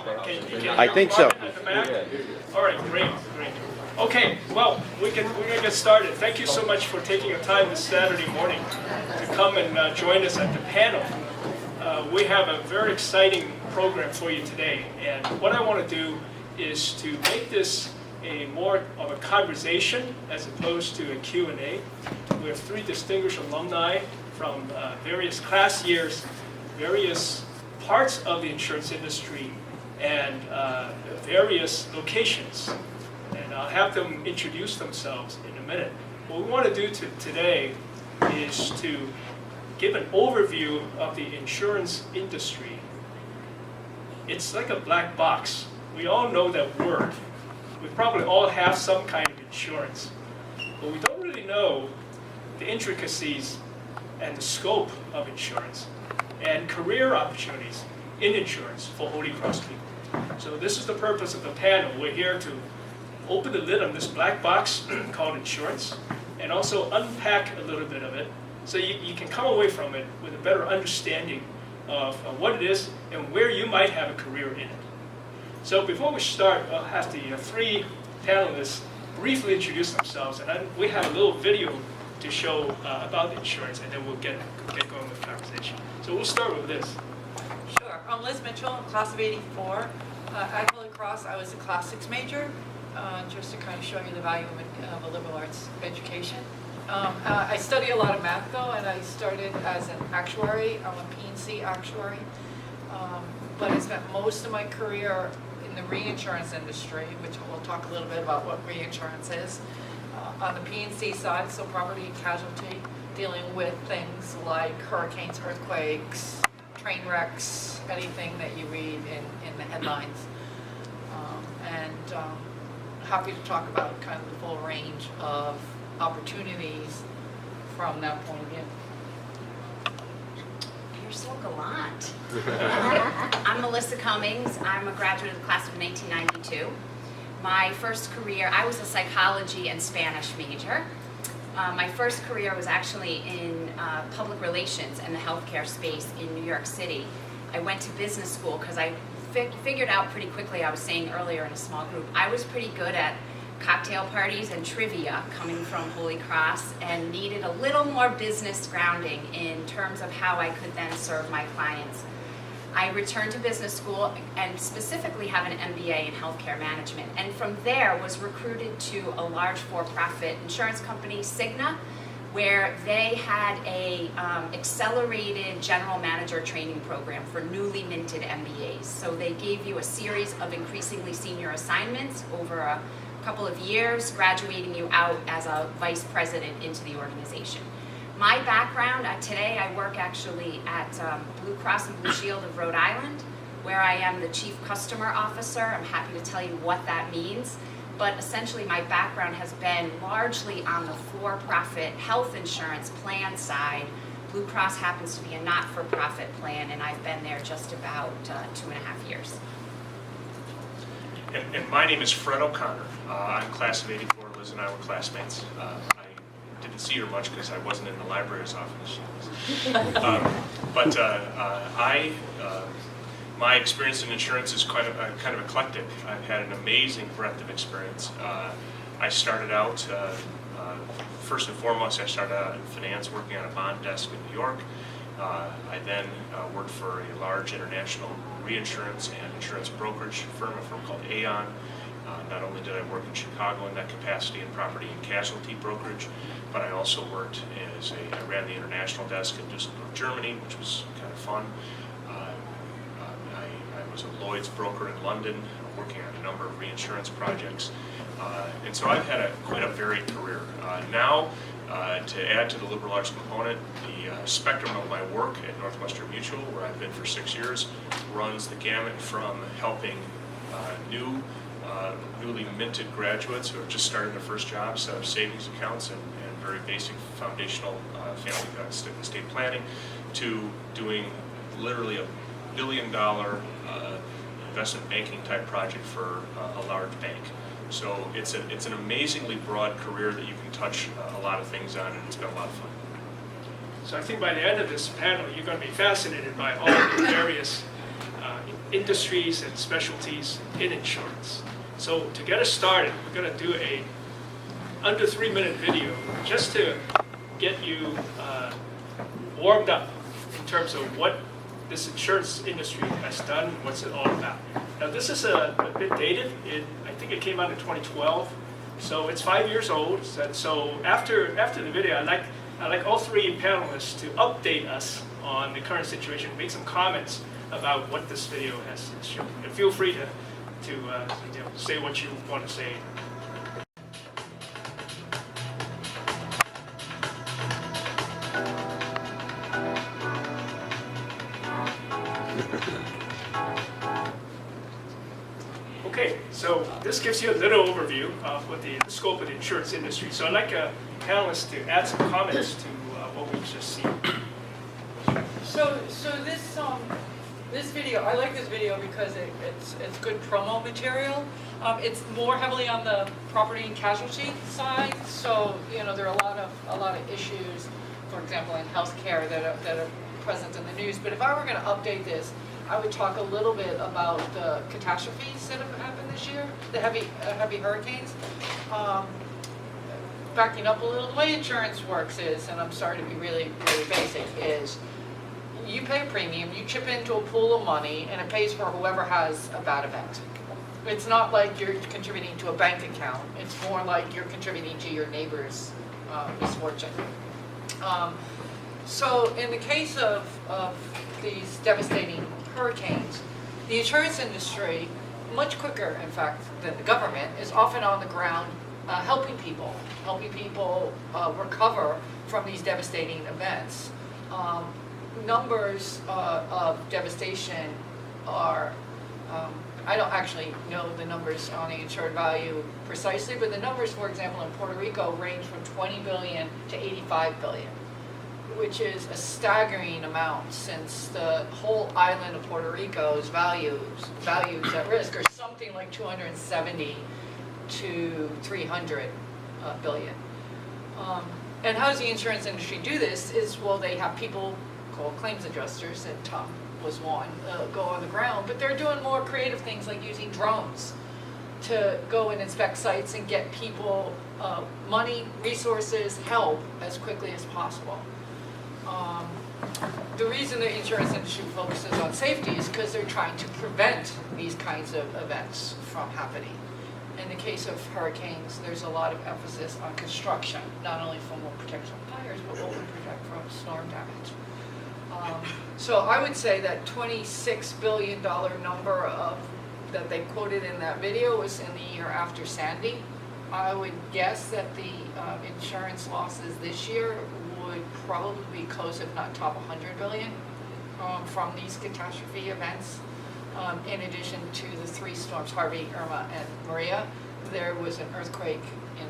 I think so. At the back? All right, great. Okay, well, we're going to get started. Thank you so much for taking the time this Saturday morning to come and join us at the panel. We have a very exciting program for you today, and what I want to do is to make this a more of a conversation as opposed to a Q&A. We have three distinguished alumni from various class years, various parts of the insurance industry, and various locations. And I'll have them introduce themselves in a minute. What we want to do today is to give an overview of the insurance industry. It's like a black box. We all know that word. We probably all have some kind of insurance, but we don't really know the intricacies and the scope of insurance and career opportunities in insurance for Holy Cross people. So this is the purpose of the panel. We're here to open the lid on this black box called insurance and also unpack a little bit of it so you can come away from it with a better understanding of what it is and where you might have a career in it. So before we start, I'll have the three panelists briefly introduce themselves, and then we have a little video to show about insurance, and then we'll get going with the conversation. So we'll start with this. Sure. I'm Liz Mitchell. I'm class of '84. At Holy Cross, I was a classics major, just to kind of show you the value of a liberal arts education. I study a lot of math, though, and I started as an actuary. I'm a P&C actuary. But I spent most of my career in the reinsurance industry, which we'll talk a little bit about what reinsurance is. On the P&C side, so property and casualty, dealing with things like hurricanes, earthquakes, train wrecks, anything that you read in the headlines. Happy to talk about kind of the full range of opportunities from that point of view. You're so gallant. I'm Melissa Cummings. I'm a graduate of the class of 1992. My first career, I was a psychology and Spanish major. My first career was actually in public relations and the healthcare space in New York City. I went to business school because I figured out pretty quickly, I was saying earlier in a small group, I was pretty good at cocktail parties and trivia coming from Holy Cross and needed a little more business grounding in terms of how I could then serve my clients. I returned to business school and specifically have an MBA in healthcare management, and from there was recruited to a large for-profit insurance company, Cigna, where they had a accelerated general manager training program for newly minted MBAs. So they gave you a series of increasingly senior assignments over a couple of years, graduating you out as a vice president into the organization. My background, today I work actually at Blue Cross and Blue Shield of Rhode Island, where I am the chief customer officer. I'm happy to tell you what that means. But essentially my background has been largely on the for-profit health insurance plan side. Blue Cross happens to be a not-for-profit plan, and I've been there just about 2.5 years. And my name is Fred O'Connor. I'm class of '84. Liz and I were classmates. I didn't see her much because I wasn't in the library as often as she was. My experience in insurance is kind of eclectic. I've had an amazing breadth of experience. I started out, first and foremost, I started out in finance, working on a bond desk in New York. I then worked for a large international reinsurance and insurance brokerage firm, a firm called Aon. Not only did I work in Chicago in that capacity in property and casualty brokerage, but I also worked I ran the international desk in Düsseldorf, Germany, which was kind of fun. I was a Lloyd's broker in London, working on a number of reinsurance projects. And so I've had quite a varied career. Now, to add to the liberal arts component, the spectrum of my work at Northwestern Mutual, where I've been for 6 years, runs the gamut from helping newly minted graduates who have just started their first job set up savings accounts and very basic foundational family estate planning, to doing literally $1 billion investment banking type project for a large bank. So it's an amazingly broad career that you can touch a lot of things on, and it's been a lot of fun. So I think by the end of this panel, you're going to be fascinated by all the various industries and specialties in insurance. So to get us started, we're going to do a under 3-minute video just to get you warmed up in terms of what this insurance industry has done, what's it all about. Now this is a bit dated. I think it came out in 2012, so it's 5 years old. So after the video, I'd like all 3 panelists to update us on the current situation, make some comments about what this video has shown. And feel free to say what you want to say. Okay, so this gives you a little overview of what the scope of the insurance industry. So I'd like panelists to add some comments to what we've just seen. So this video, I like this video because it's good promo material. It's more heavily on the property and casualty side. So there are a lot of issues, for example, in healthcare that are present in the news. But if I were going to update this, I would talk a little bit about the catastrophes that have happened this year, the heavy hurricanes. Backing up a little, the way insurance works is, and I'm sorry to be really, really basic, is you pay a premium, you chip into a pool of money, and it pays for whoever has a bad event. It's not like you're contributing to a bank account. It's more like you're contributing to your neighbor's misfortune. So in the case of these devastating hurricanes, the insurance industry, much quicker, in fact, than the government, is often on the ground helping people recover from these devastating events. Numbers of devastation are, I don't actually know the numbers on the insured value precisely, but the numbers, for example, in Puerto Rico range from 20 billion to 85 billion, which is a staggering amount since the whole island of Puerto Rico's values at risk are something like 270 to 300 billion. And how does the insurance industry do this is, well, they have people called claims adjusters, and Tom was one, go on the ground, but they're doing more creative things like using drones to go and inspect sites and get people money, resources, help as quickly as possible. The reason the insurance industry focuses on safety is because they're trying to prevent these kinds of events from happening. In the case of hurricanes, there's a lot of emphasis on construction, not only from what protects from fires, but what would protect from storm damage. So I would say that $26 billion number that they quoted in that video was in the year after Sandy. I would guess that the insurance losses this year would probably be close, if not top 100 billion from these catastrophe events. In addition to the 3 storms, Harvey, Irma, and Maria, there was an earthquake in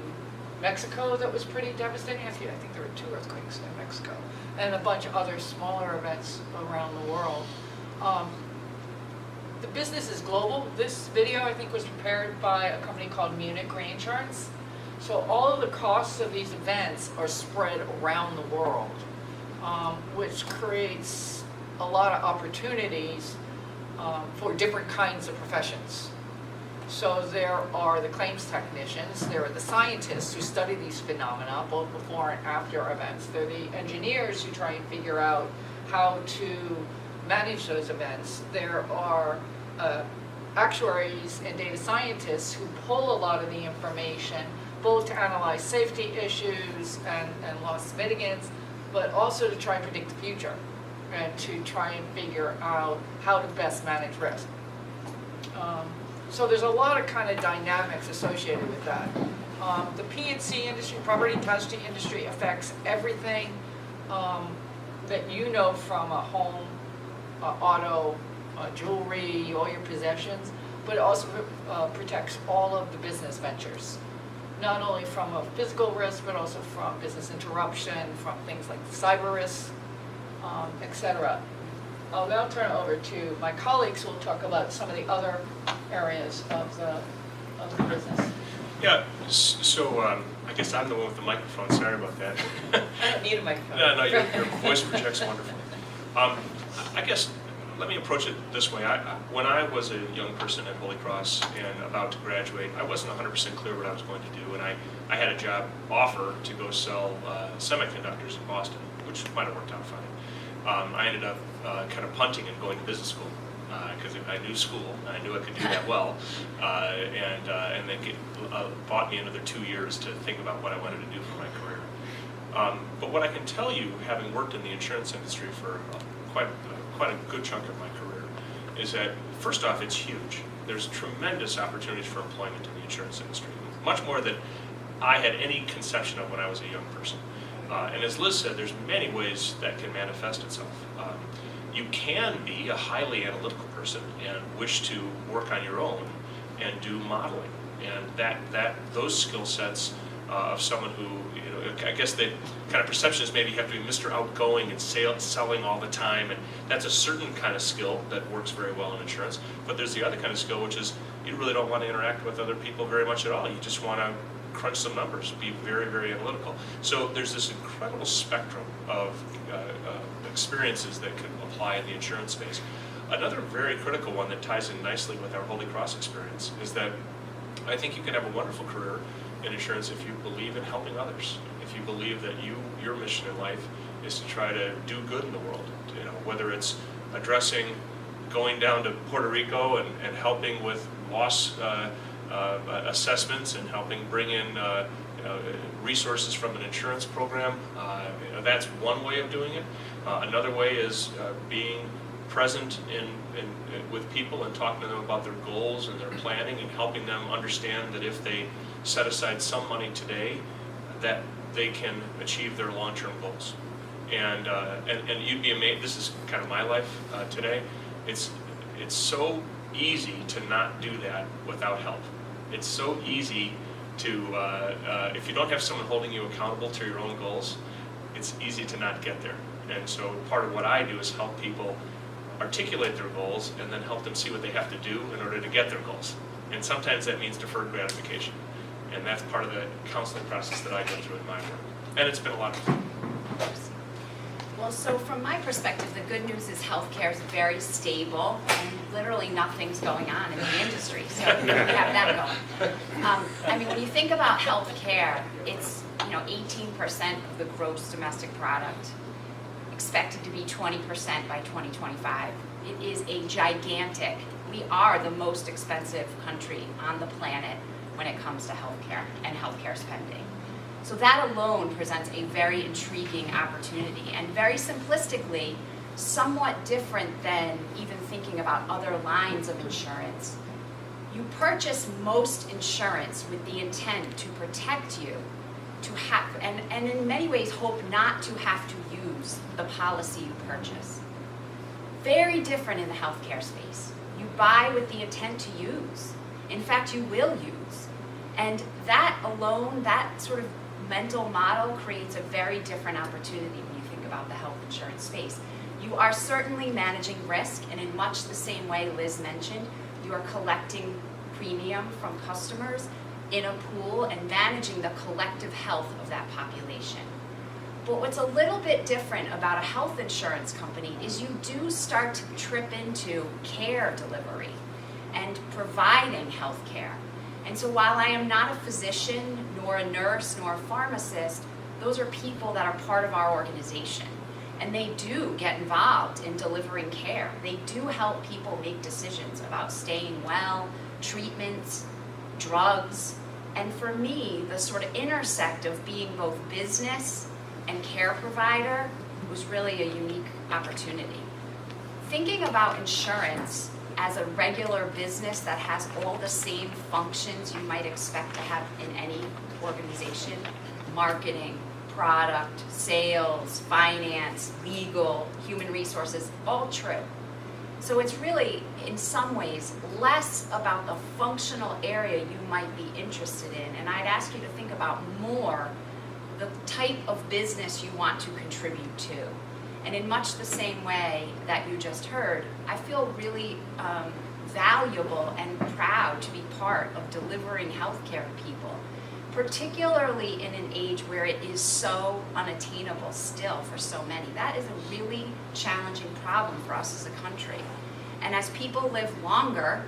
Mexico that was pretty devastating. I think there were 2 earthquakes in Mexico, and a bunch of other smaller events around the world. The business is global. This video, I think, was prepared by a company called Munich Reinsurance. So all of the costs of these events are spread around the world, which creates a lot of opportunities for different kinds of professions. So there are the claims technicians, there are the scientists who study these phenomena, both before and after events. There are the engineers who try and figure out how to manage those events. There are actuaries and data scientists who pull a lot of the information, both to analyze safety issues and loss mitigants, but also to try and predict the future and to try and figure out how to best manage risk. So there's a lot of kind of dynamics associated with that. The P&C industry, property and casualty industry, affects everything that you know from a home, auto, jewelry, all your possessions, but it also protects all of the business ventures. Not only from a physical risk, but also from business interruption, from things like cyber risk, etc. I'll now turn it over to my colleagues who will talk about some of the other areas of the business. Yeah, so I guess I'm the one with the microphone. Sorry about that. I don't need a microphone. No, your voice projects wonderfully. I guess let me approach it this way. When I was a young person at Holy Cross and about to graduate, I wasn't 100% clear what I was going to do, and I had a job offer to go sell semiconductors in Boston, which might have worked out fine. I ended up kind of punting and going to business school because I knew school, and I knew I could do that well, and then bought me another 2 years to think about what I wanted to do for my career. But what I can tell you, having worked in the insurance industry for quite a good chunk of my career, is that first off, it's huge. There's tremendous opportunities for employment in the insurance industry, much more than I had any conception of when I was a young person. And as Liz said, there's many ways that can manifest itself. You can be a highly analytical person and wish to work on your own and do modeling, and those skill sets of someone who, I guess the kind of perception is maybe you have to be Mr. Outgoing and selling all the time, and that's a certain kind of skill that works very well in insurance. But there's the other kind of skill, which is you really don't want to interact with other people very much at all. You just want to crunch some numbers, be very, very analytical. So there's this incredible spectrum of experiences that can apply in the insurance space. Another very critical one that ties in nicely with our Holy Cross experience is that I think you can have a wonderful career in insurance if you believe in helping others. If you believe that your mission in life is to try to do good in the world, whether it's going down to Puerto Rico and helping with loss assessments and helping bring in resources from an insurance program. That's one way of doing it. Another way is being present with people and talking to them about their goals and their planning and helping them understand that if they set aside some money today, that they can achieve their long-term goals. And you'd be amazed. This is kind of my life today. It's so easy to not do that without help. It's so easy to if you don't have someone holding you accountable to your own goals, it's easy to not get there. And so part of what I do is help people articulate their goals and then help them see what they have to do in order to get their goals. And sometimes that means deferred gratification. And that's part of the counseling process that I go through in my work. And it's been a lot of fun. Well, so from my perspective, the good news is healthcare is very stable and literally nothing's going on in the industry. So we have that going. I mean, when you think about healthcare, it's 18% of the gross domestic product, expected to be 20% by 2025. It is a gigantic, we are the most expensive country on the planet when it comes to healthcare and healthcare spending. So that alone presents a very intriguing opportunity, and very simplistically, somewhat different than even thinking about other lines of insurance. You purchase most insurance with the intent to protect you, to have, and in many ways hope not to have to use the policy you purchase. Very different in the healthcare space. You buy with the intent to use. In fact, you will use. And that alone, that sort of mental model creates a very different opportunity when you think about the health insurance space. You are certainly managing risk, and in much the same way Liz mentioned, you are collecting premium from customers in a pool and managing the collective health of that population. But what's a little bit different about a health insurance company is you do start to trip into care delivery and providing health care. And so while I am not a physician, nor a nurse, nor a pharmacist, those are people that are part of our organization. And they do get involved in delivering care. They do help people make decisions about staying well, treatments, drugs. And for me, the sort of intersect of being both business and care provider was really a unique opportunity. Thinking about insurance as a regular business that has all the same functions you might expect to have in any organization, marketing, product, sales, finance, legal, human resources, all true. So it's really, in some ways, less about the functional area you might be interested in, and I'd ask you to think about more the type of business you want to contribute to. And in much the same way that you just heard, I feel really valuable and proud to be part of delivering healthcare to people, particularly in an age where it is so unattainable still for so many. That is a really challenging problem for us as a country. And as people live longer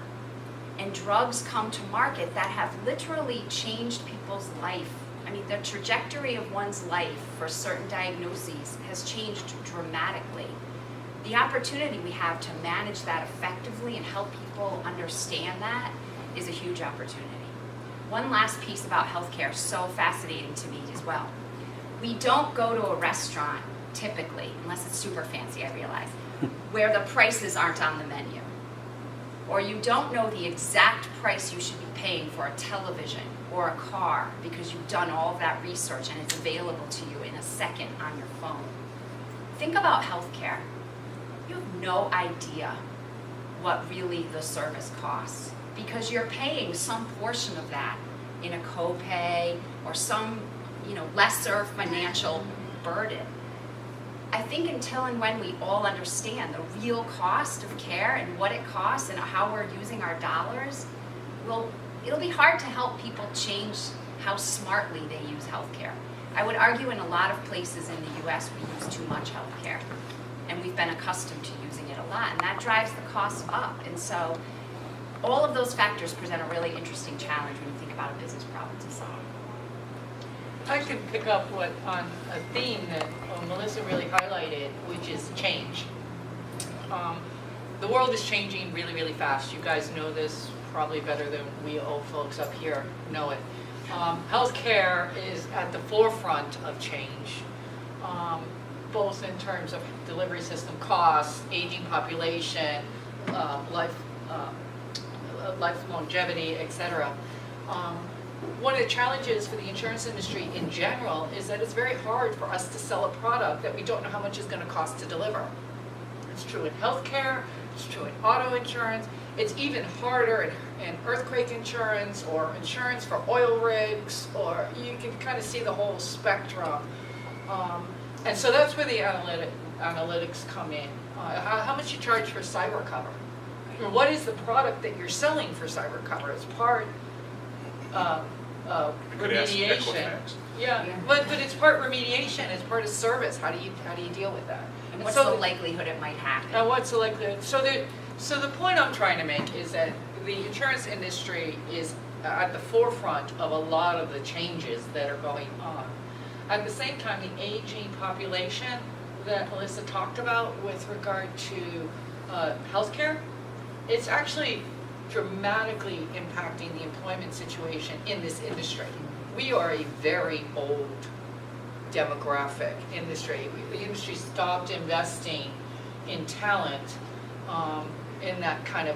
and drugs come to market that have literally changed people's life, I mean, the trajectory of one's life for certain diagnoses has changed dramatically. The opportunity we have to manage that effectively and help people understand that is a huge opportunity. One last piece about healthcare, so fascinating to me as well. We don't go to a restaurant typically, unless it's super fancy, I realize, where the prices aren't on the menu. Or you don't know the exact price you should be paying for a television or a car because you've done all of that research and it's available to you in a second on your phone. Think about healthcare. You have no idea what really the service costs because you're paying some portion of that in a copay or some, lesser financial burden. I think until and when we all understand the real cost of care and what it costs and how we're using our dollars, it'll be hard to help people change how smartly they use healthcare. I would argue in a lot of places in the US we use too much healthcare, and we've been accustomed to using it a lot, and that drives the costs up. And so all of those factors present a really interesting challenge when you think about a business problem to solve. I could pick up on a theme that Melissa really highlighted, which is change. The world is changing really, really fast. You guys know this probably better than we old folks up here know it. Healthcare is at the forefront of change, both in terms of delivery system costs, aging population, life longevity, etc. One of the challenges for the insurance industry in general is that it's very hard for us to sell a product that we don't know how much it's going to cost to deliver. It's true in healthcare, it's true in auto insurance, it's even harder in earthquake insurance or insurance for oil rigs, or you can kind of see the whole spectrum. And so that's where the analytics come in. How much you charge for cyber cover? Or what is the product that you're selling for cyber cover? It's part remediation. Yeah, but it's part remediation. It's part of service. How do you deal with that? And what's the likelihood it might happen? And what's the likelihood? So the point I'm trying to make is that the insurance industry is at the forefront of a lot of the changes that are going on. At the same time, the aging population that Melissa talked about with regard to healthcare, it's actually dramatically impacting the employment situation in this industry. We are a very old demographic industry. The industry stopped investing in talent in that kind of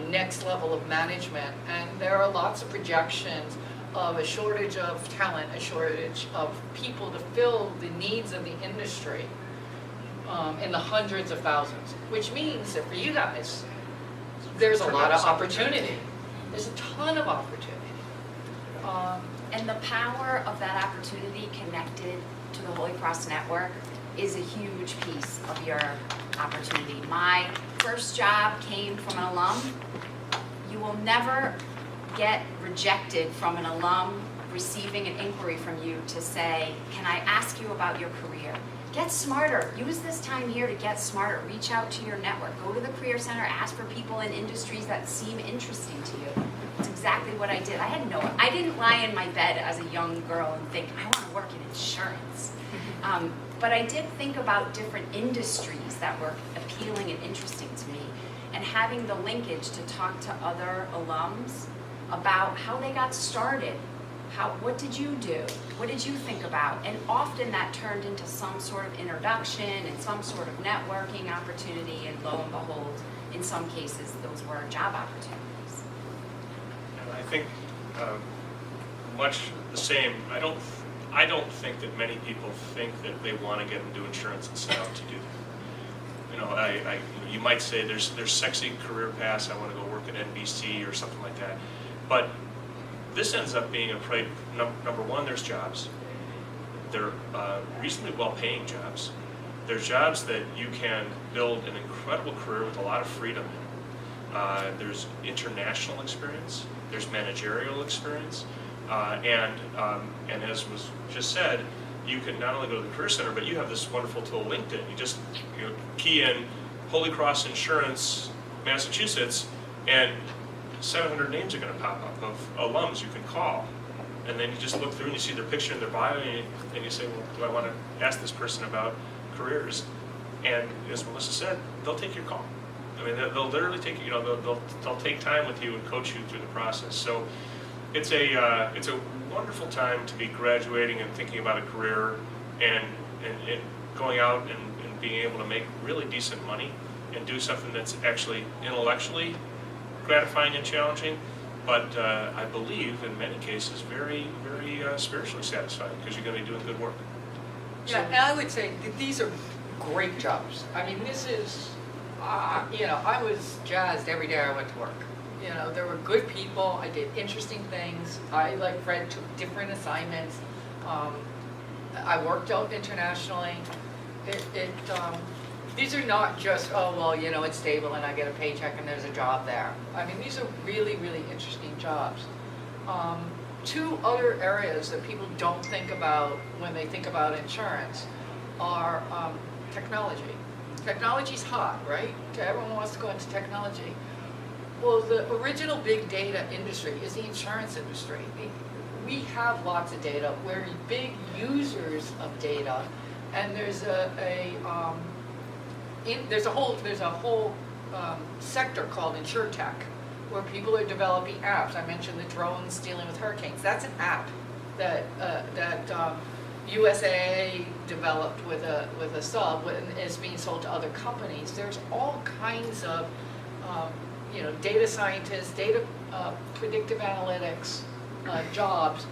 next level of management, and there are lots of projections of a shortage of talent, a shortage of people to fill the needs of the industry in the hundreds of thousands, which means that for you guys, there's a lot of opportunity. There's a ton of opportunity. And the power of that opportunity connected to the Holy Cross Network is a huge piece of your opportunity. My first job came from an alum. You will never get rejected from an alum receiving an inquiry from you to say, can I ask you about your career? Get smarter. Use this time here to get smarter. Reach out to your network. Go to the Career Center. Ask for people in industries that seem interesting to you. It's exactly what I did. I didn't lie in my bed as a young girl and think, I want to work in insurance. But I did think about different industries that were appealing and interesting to me, and having the linkage to talk to other alums about how they got started. What did you do? What did you think about? And often that turned into some sort of introduction and some sort of networking opportunity, and lo and behold, in some cases, those were job opportunities. And I think much the same. I don't think that many people think that they want to get into insurance and set out to do that. You might say there's sexy career paths. I want to go work at NBC or something like that, but this ends up being number one, there's jobs. They're reasonably well-paying jobs. There's jobs that you can build an incredible career with a lot of freedom in. There's international experience. There's managerial experience. And as was just said, you can not only go to the Career Center, but you have this wonderful tool, LinkedIn. You just key in Holy Cross Insurance, Massachusetts, and 700 names are going to pop up of alums you can call. And then you just look through and you see their picture and their bio, and you say, well, do I want to ask this person about careers? And as Melissa said, they'll take your call. I mean, they'll literally take, they'll take time with you and coach you through the process. So it's a wonderful time to be graduating and thinking about a career and going out and being able to make really decent money and do something that's actually intellectually gratifying and challenging, but I believe in many cases very, very spiritually satisfying because you're going to be doing good work. Yeah, and I would say that these are great jobs. I mean, this is, I was jazzed every day I went to work. There were good people. I did interesting things. I, like Fred, took different assignments. I worked out internationally. These are not just, oh, well, it's stable and I get a paycheck and there's a job there. I mean, these are really, really interesting jobs. Two other areas that people don't think about when they think about insurance are technology. Technology's hot, right? Everyone wants to go into technology. Well, the original big data industry is the insurance industry. We have lots of data. We're big users of data, and there's a whole sector called InsurTech, where people are developing apps. I mentioned the drones dealing with hurricanes. That's an app that USA developed with a sub and is being sold to other companies. There's all kinds of data scientists, data predictive analytics jobs,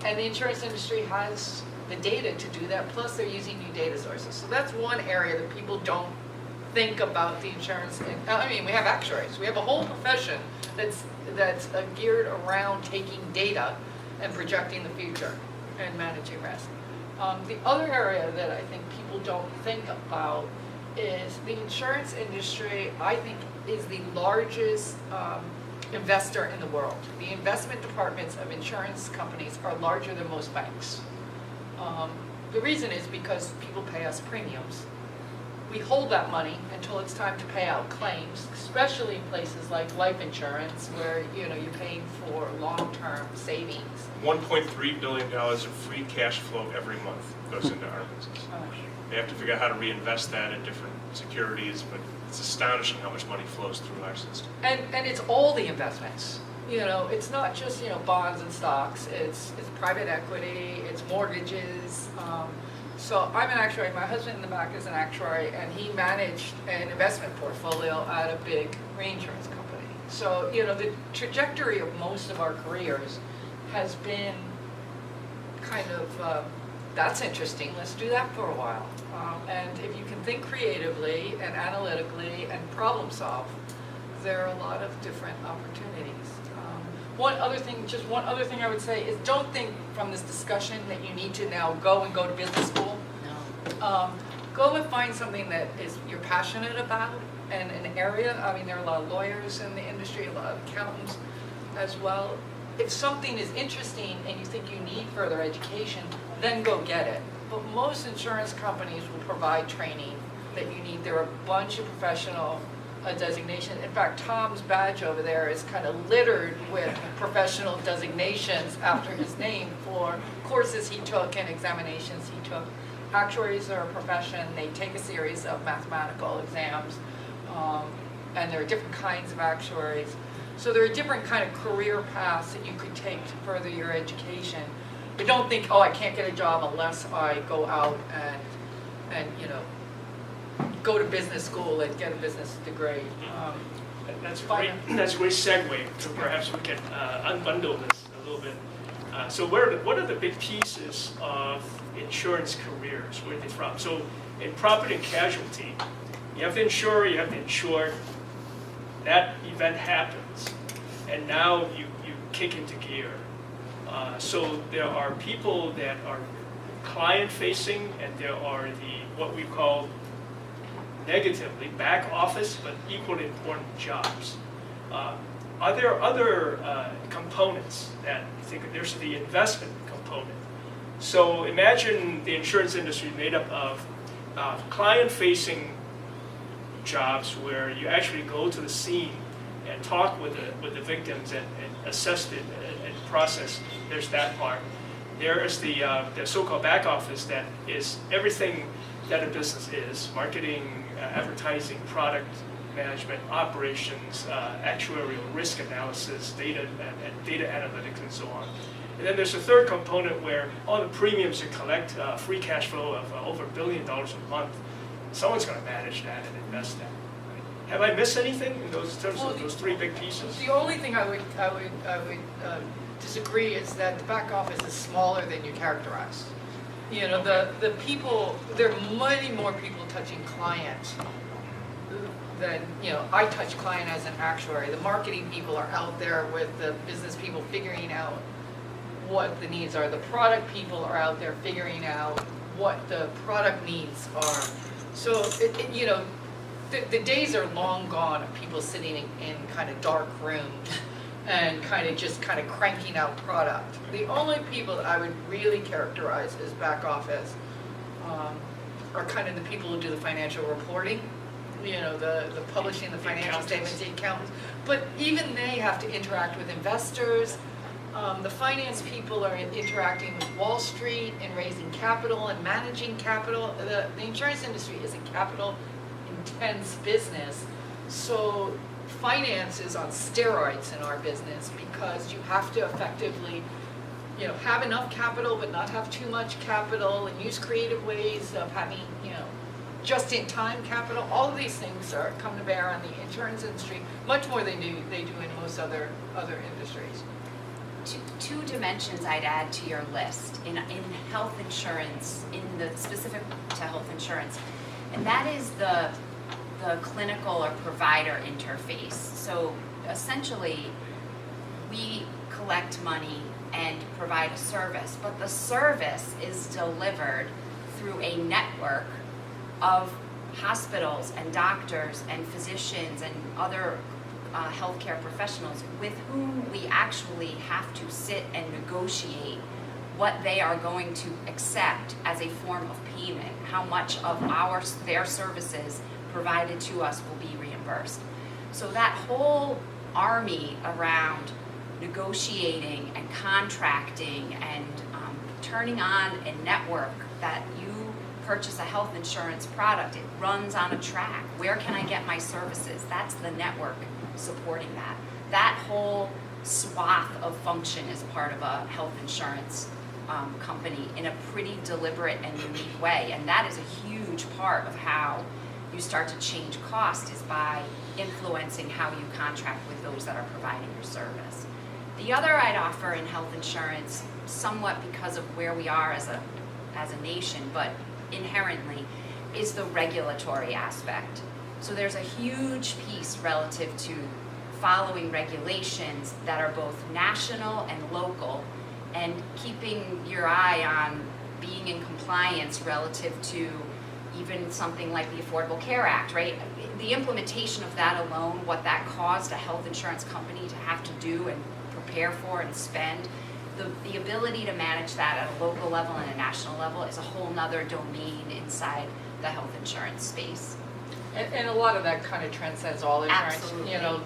and the insurance industry has the data to do that, plus they're using new data sources. So that's one area that people don't think about the insurance. I mean, we have actuaries. We have a whole profession that's geared around taking data and projecting the future and managing risk. The other area that I think people don't think about is the insurance industry, I think, is the largest investor in the world. The investment departments of insurance companies are larger than most banks. The reason is because people pay us premiums. We hold that money until it's time to pay out claims, especially in places like life insurance, where you're paying for long-term savings. $1.3 billion of free cash flow every month goes into our business. They have to figure out how to reinvest that in different securities, but it's astonishing how much money flows through our system. And it's all the investments. It's not just bonds and stocks. It's private equity. It's mortgages. So I'm an actuary. My husband in the back is an actuary, and he managed an investment portfolio at a big reinsurance company. So the trajectory of most of our careers has been kind of that's interesting. Let's do that for a while. And if you can think creatively and analytically and problem solve, there are a lot of different opportunities. One other thing I would say is, don't think from this discussion that you need to now go to business school. No. Go and find something that you're passionate about and an area. I mean, there are a lot of lawyers in the industry, a lot of accountants as well. If something is interesting and you think you need further education, then go get it. But most insurance companies will provide training that you need. There are a bunch of professional designations. In fact, Tom's badge over there is kind of littered with professional designations after his name for courses he took and examinations he took. Actuaries are a profession. They take a series of mathematical exams, and there are different kinds of actuaries. So there are different kind of career paths that you could take to further your education. But don't think, oh, I can't get a job unless I go out and go to business school and get a business degree. That's a great segue. So perhaps we can unbundle this a little bit. So what are the big pieces of insurance careers? Where are they from? So in property and casualty, you have the insurer, you have the insured. That event happens, and now you kick into gear. So there are people that are client-facing, and there are what we call negatively back office, but equally important jobs. are there other components that you think? There's the investment component. So imagine the insurance industry made up of client-facing jobs where you actually go to the scene and talk with the victims and assess it and process. There's that part. There is the so-called back office that is everything that a business is: marketing, advertising, product management, operations, actuarial risk analysis, data and data analytics, and so on. And then there's a third component where all the premiums you collect, free cash flow of over $1 billion a month. Someone's going to manage that and invest that. Right? Have I missed anything in those terms of those three big pieces? The only thing I would disagree is that the back office is smaller than you characterize. You know, the people, there are many more people touching clients than, you know, I touch client as an actuary. The marketing people are out there with the business people figuring out what the needs are. The product people are out there figuring out what the product needs are. So, you know, the days are long gone of people sitting in kind of dark rooms and kind of cranking out product. The only people that I would really characterize as back office are kind of the people who do the financial reporting, you know, the publishing the financial statements, the accountants. But even they have to interact with investors. The finance people are interacting with Wall Street and raising capital and managing capital. The insurance industry is a capital-intense business, so finance is on steroids in our business because you have to effectively, you know, have enough capital but not have too much capital, and use creative ways of having, you know, just-in-time capital. All of these things come to bear on the insurance industry much more than they do in most other industries. Two dimensions I'd add to your list in health insurance, in the specific to health insurance, and that is the clinical or provider interface. So essentially, we collect money and provide a service, but the service is delivered through a network of hospitals and doctors and physicians and other healthcare professionals with whom we actually have to sit and negotiate what they are going to accept as a form of payment, how much of their services provided to us will be reimbursed. So that whole army around negotiating and contracting and turning on a network that you purchase a health insurance product, it runs on a track. Where can I get my services? That's the network supporting that. That whole swath of function is part of a health insurance company in a pretty deliberate and unique way. And that is a huge part of how you start to change cost, is by influencing how you contract with those that are providing your service. The other I'd offer in health insurance, somewhat because of where we are as a nation, but inherently, is the regulatory aspect. So there's a huge piece relative to following regulations that are both national and local, and keeping your eye on being in compliance relative to even something like the Affordable Care Act, right? The implementation of that alone, what that caused a health insurance company to have to do and prepare for and spend, the ability to manage that at a local level and a national level is a whole nother domain inside the health insurance space. And a lot of that kind of transcends all insurance. Absolutely. You know,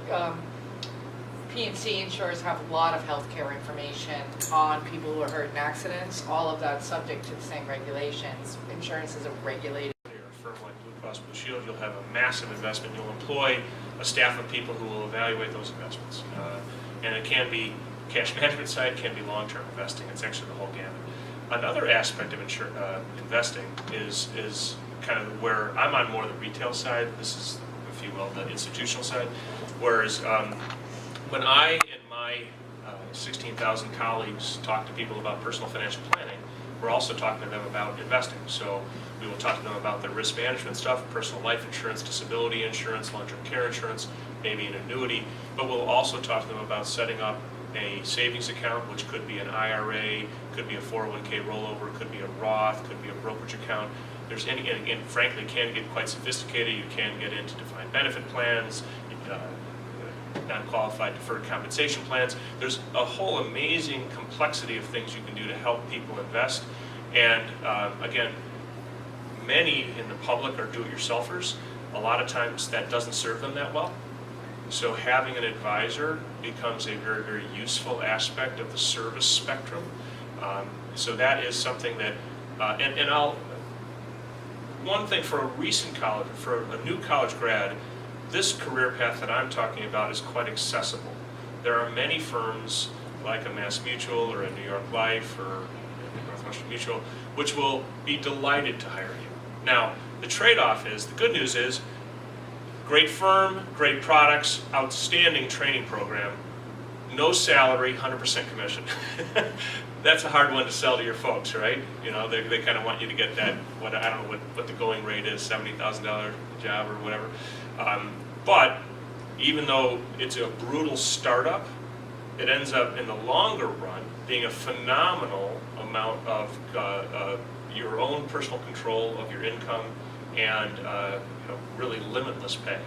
P&C insurers have a lot of healthcare information on people who are hurt in accidents. All of that's subject to the same regulations. Insurance is a regulated. You're a firm like Blue Cross Blue Shield, you'll have a massive investment. You'll employ a staff of people who will evaluate those investments. And it can be cash management side, can be long-term investing. It's actually the whole gamut. Another aspect of investing is kind of where I'm on more the retail side. This is, if you will, the institutional side. Whereas when I and my 16,000 colleagues talk to people about personal financial planning, we're also talking to them about investing. So we will talk to them about their risk management stuff, personal life insurance, disability insurance, long-term care insurance, maybe an annuity, but we'll also talk to them about setting up a savings account, which could be an IRA, could be a 401k rollover, could be a Roth, could be a brokerage account. There's any, and again, frankly, can get quite sophisticated. You can get into defined benefit plans, non-qualified deferred compensation plans. There's a whole amazing complexity of things you can do to help people invest. And again, many in the public are do-it-yourselfers. A lot of times that doesn't serve them that well. So having an advisor becomes a very, very useful aspect of the service spectrum. So that is something that, one thing for a recent college, for a new college grad, this career path that I'm talking about is quite accessible. There are many firms like a Mass Mutual or a New York Life or a Northwestern Mutual, which will be delighted to hire you. Now, the trade-off is, the good news is, great firm, great products, outstanding training program, no salary, 100% commission. That's a hard one to sell to your folks, right? You know, they kind of want you to get that, I don't know what the going rate is, $70,000 job or whatever. But even though it's a brutal startup, it ends up in the longer run being a phenomenal amount of your own personal control of your income and really limitless pay.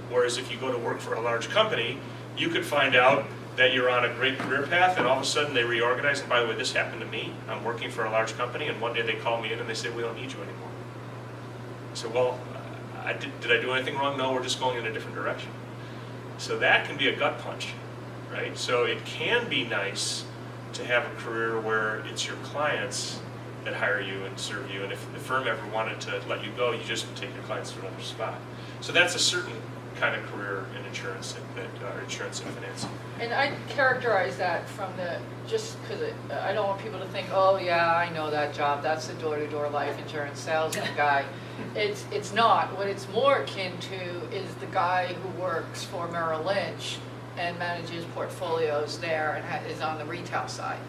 Whereas if you go to work for a large company, you could find out that you're on a great career path and all of a sudden they reorganize. And by the way, this happened to me. I'm working for a large company and one day they call me in and they say, we don't need you anymore. So, well, did I do anything wrong? No, we're just going in a different direction. So that can be a gut punch, right? So it can be nice to have a career where it's your clients that hire you and serve you, and if the firm ever wanted to let you go, you just take your clients to another spot. So that's a certain kind of career in insurance insurance and finance. And I characterize that from just because I don't want people to think, oh yeah, I know that job, that's the door-to-door life insurance salesman guy. It's not. What it's more akin to is the guy who works for Merrill Lynch and manages portfolios there and is on the retail side.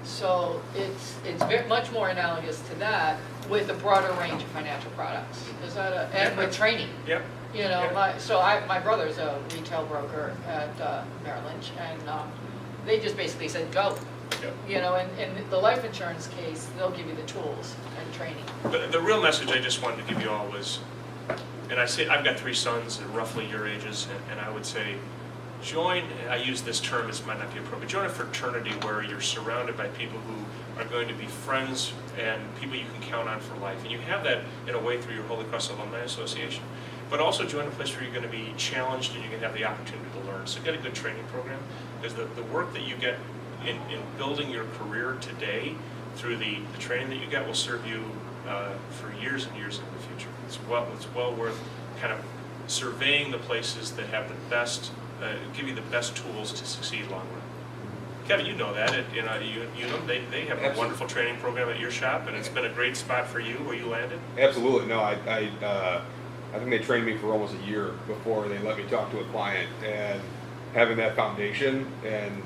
So it's very much more analogous to that with a broader range of financial products. Is that and with training? Yep. You know, my brother's a retail broker at Merrill Lynch, and they just basically said go. Yep. You know, and in the life insurance case, they'll give you the tools and training. But the real message I just wanted to give you all was, and I've got 3 sons, roughly your ages, and I would say, I use this term, it might not be appropriate, join a fraternity where you're surrounded by people who are going to be friends and people you can count on for life. And you have that in a way through your Holy Cross Alumni Association. But also join a place where you're going to be challenged and you're going to have the opportunity to learn. So get a good training program, because the work that you get in building your career today through the training that you get will serve you for years and years in the future. It's well worth kind of surveying the places that have the best, give you the best tools to succeed long run. Kevin, you know that. They have a wonderful training program at your shop, and it's been a great spot for you where you landed. Absolutely. No, I think they trained me for almost a year before they let me talk to a client, and having that foundation and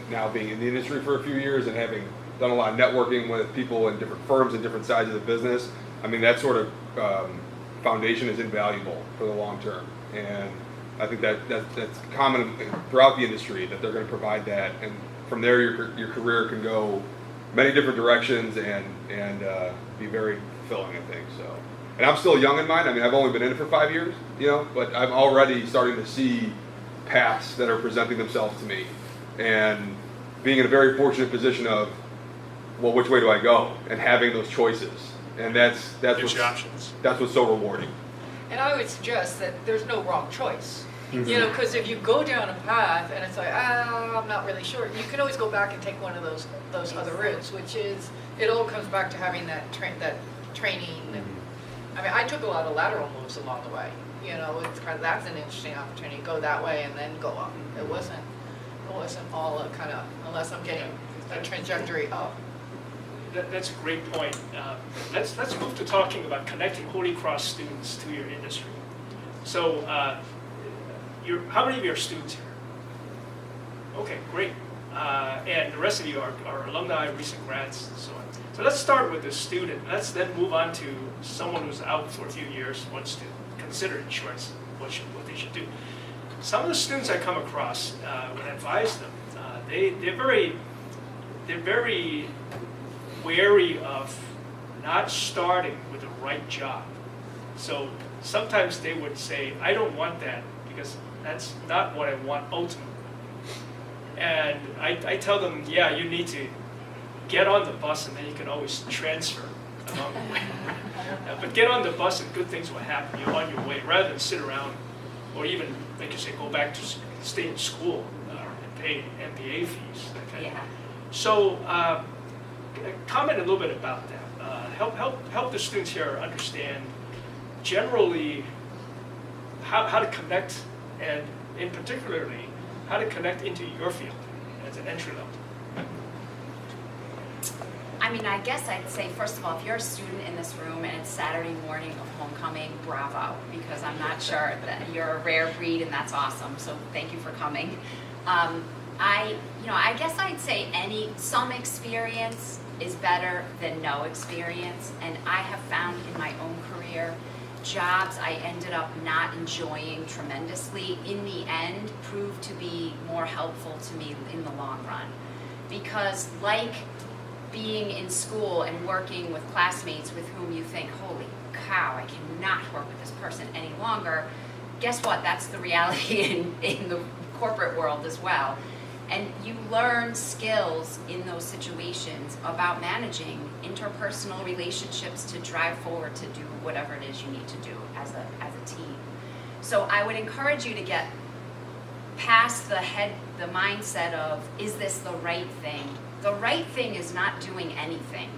now being in the industry for a few years and having done a lot of networking with people in different firms and different sides of the business, I mean, that sort of foundation is invaluable for the long term. And I think that's common throughout the industry, that they're going to provide that. And from there, your career can go many different directions and be very fulfilling, I think. So, and I'm still young in mine. I mean, I've only been in it for 5 years, but I'm already starting to see paths that are presenting themselves to me, and being in a very fortunate position of, well, which way do I go, and having those choices, and that's what's so rewarding. And I would suggest that there's no wrong choice. Mm-hmm. Because if you go down a path and it's like, I'm not really sure, you can always go back and take one of those other routes, which is, it all comes back to having that training. Mm-hmm. I mean, I took a lot of lateral moves along the way. It's kind of, that's an interesting opportunity. Go that way and then go up. It wasn't all a kind of, unless I'm getting a trajectory up. That's a great point. Let's move to talking about connecting Holy Cross students to your industry. So, how many of you are students here? Okay, great. And the rest of you are alumni, recent grads, and so on. So let's start with the student. Let's then move on to someone who's out for a few years, wants to consider insurance, what they should do. Some of the students I come across, when I advise them, they're very wary of not starting with the right job. So sometimes they would say, I don't want that because That's not what I want ultimately. And I tell them, yeah, you need to get on the bus and then you can always transfer along the way. But get on the bus and good things will happen. You're on your way rather than sit around or even, like you say, go back to stay in school and pay MBA fees. That kind of thing. So comment a little bit about that. Help the students here understand generally how to connect, and in particularly how to connect into your field as an entry level. I mean, I guess I'd say, first of all, if you're a student in this room and it's Saturday morning of homecoming, bravo, because I'm not sure that you're a rare breed and that's awesome, so thank you for coming. I guess I'd say some experience is better than no experience, and I have found in my own career, jobs I ended up not enjoying tremendously, in the end, proved to be more helpful to me in the long run. Because like being in school and working with classmates with whom you think, holy cow, I cannot work with this person any longer, guess what? That's the reality in the corporate world as well. And you learn skills in those situations about managing interpersonal relationships to drive forward to do whatever it is you need to do as a team. So I would encourage you to get past the mindset of, is this the right thing? The right thing is not doing anything,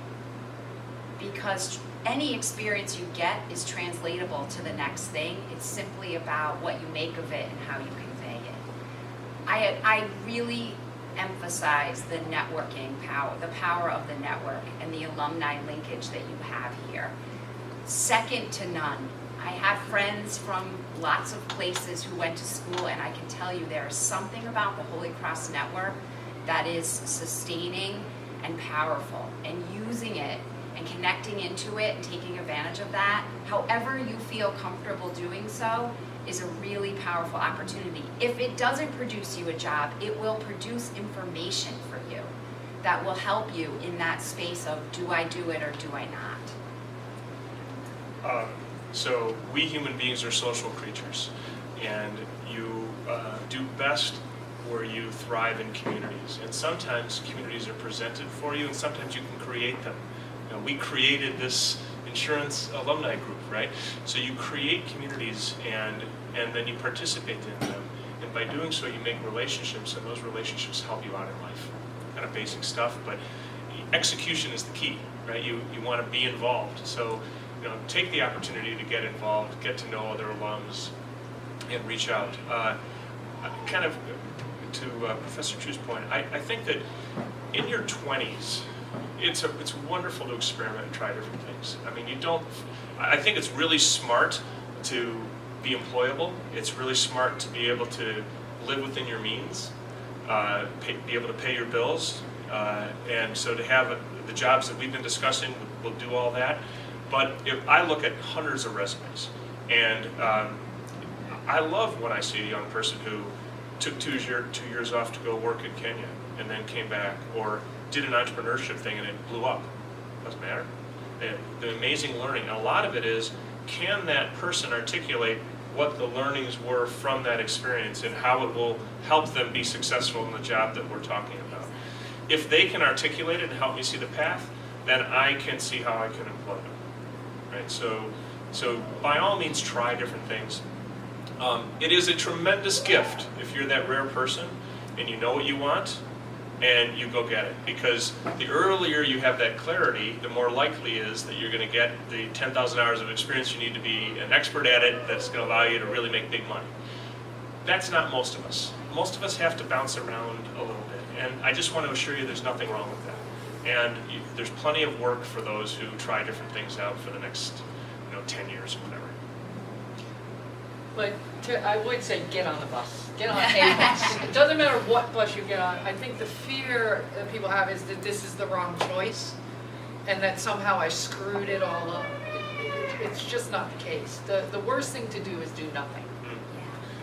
because any experience you get is translatable to the next thing. It's simply about what you make of it and how you convey it. I really emphasize the networking power, the power of the network and the alumni linkage that you have here. Second to none. I have friends from lots of places who went to school, and I can tell you there is something about the Holy Cross Network that is sustaining and powerful, and using it and connecting into it and taking advantage of that, however you feel comfortable doing so, is a really powerful opportunity. If it doesn't produce you a job, it will produce information for you that will help you in that space of, do I do it or do I not? So we human beings are social creatures, and you do best where you thrive in communities. And sometimes communities are presented for you, and sometimes you can create them. You know, we created this insurance alumni group, right? So you create communities, and then you participate in them. And by doing so, you make relationships, and those relationships help you out in life. Kind of basic stuff, but execution is the key, right? You want to be involved. So, you know, take the opportunity to get involved, get to know other alums, and reach out. Kind of to Professor Chu's point, I think that in your 20s, it's wonderful to experiment and try different things. I mean, I think it's really smart to be employable. It's really smart to be able to live within your means, be able to pay your bills, and so to have the jobs that we've been discussing will do all that. But if I look at hundreds of resumes, and I love when I see a young person who took 2 years off to go work in Kenya and then came back, or did an entrepreneurship thing and it blew up. Doesn't matter. The amazing learning, and a lot of it is, can that person articulate what the learnings were from that experience and how it will help them be successful in the job that we're talking about? If they can articulate it and help me see the path, then I can see how I can employ them. Right? So by all means, try different things. It is a tremendous gift if you're that rare person and you know what you want and you go get it. Because the earlier you have that clarity, the more likely is that you're going to get the 10,000 hours of experience you need to be an expert at it that's going to allow you to really make big money. That's not most of us. Most of us have to bounce around a little bit. And I just want to assure you there's nothing wrong with that. And there's plenty of work for those who try different things out for the next 10 years or whatever. But I would say get on the bus. Get on a bus. It doesn't matter what bus you get on. I think the fear that people have is that this is the wrong choice and that somehow I screwed it all up. It's just not the case. The worst thing to do is do nothing.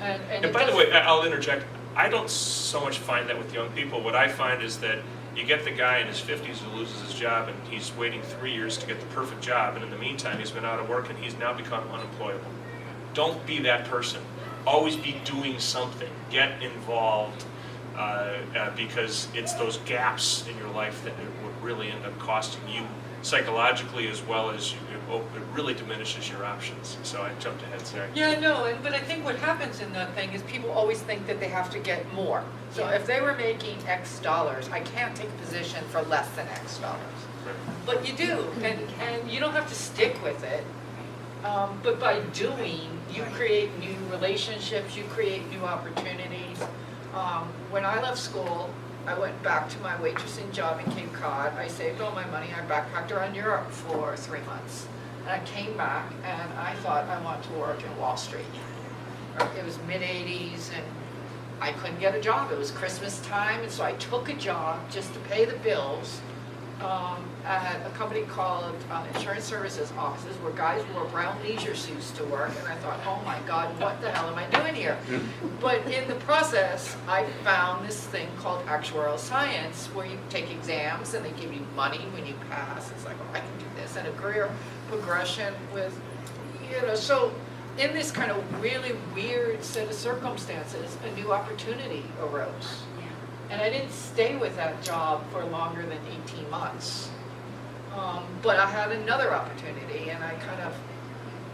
And by the way, I'll interject. I don't so much find that with young people. What I find is that you get the guy in his 50s who loses his job and he's waiting 3 years to get the perfect job, and in the meantime he's been out of work and he's now become unemployable. Don't be that person. always be doing something, get involved, because it's those gaps in your life that it would really end up costing you psychologically, as well as it really diminishes your options. So I jumped ahead, sorry. Yeah, no, but I think what happens in that thing is people always think that they have to get more. So if they were making X dollars, I can't take a position for less than X dollars. Right. But you do, and you don't have to stick with it. But by doing, you create new relationships, you create new opportunities. When I left school, I went back to my waitressing job in Cape Cod. I saved all my money. I backpacked around Europe for 3 months. And I came back and I thought I wanted to work in Wall Street. It was mid-'80s and I couldn't get a job. It was Christmas time, and so I took a job just to pay the bills at a company called Insurance Services offices, where guys wore brown leisure suits to work, and I thought, oh my God, what the hell am I doing here? But in the process, I found this thing called actuarial science, where you take exams and they give you money when you pass. It's like, oh, I can do this, and a career progression with, so in this kind of really weird set of circumstances, a new opportunity arose. And I didn't stay with that job for longer than 18 months. But I had another opportunity, and I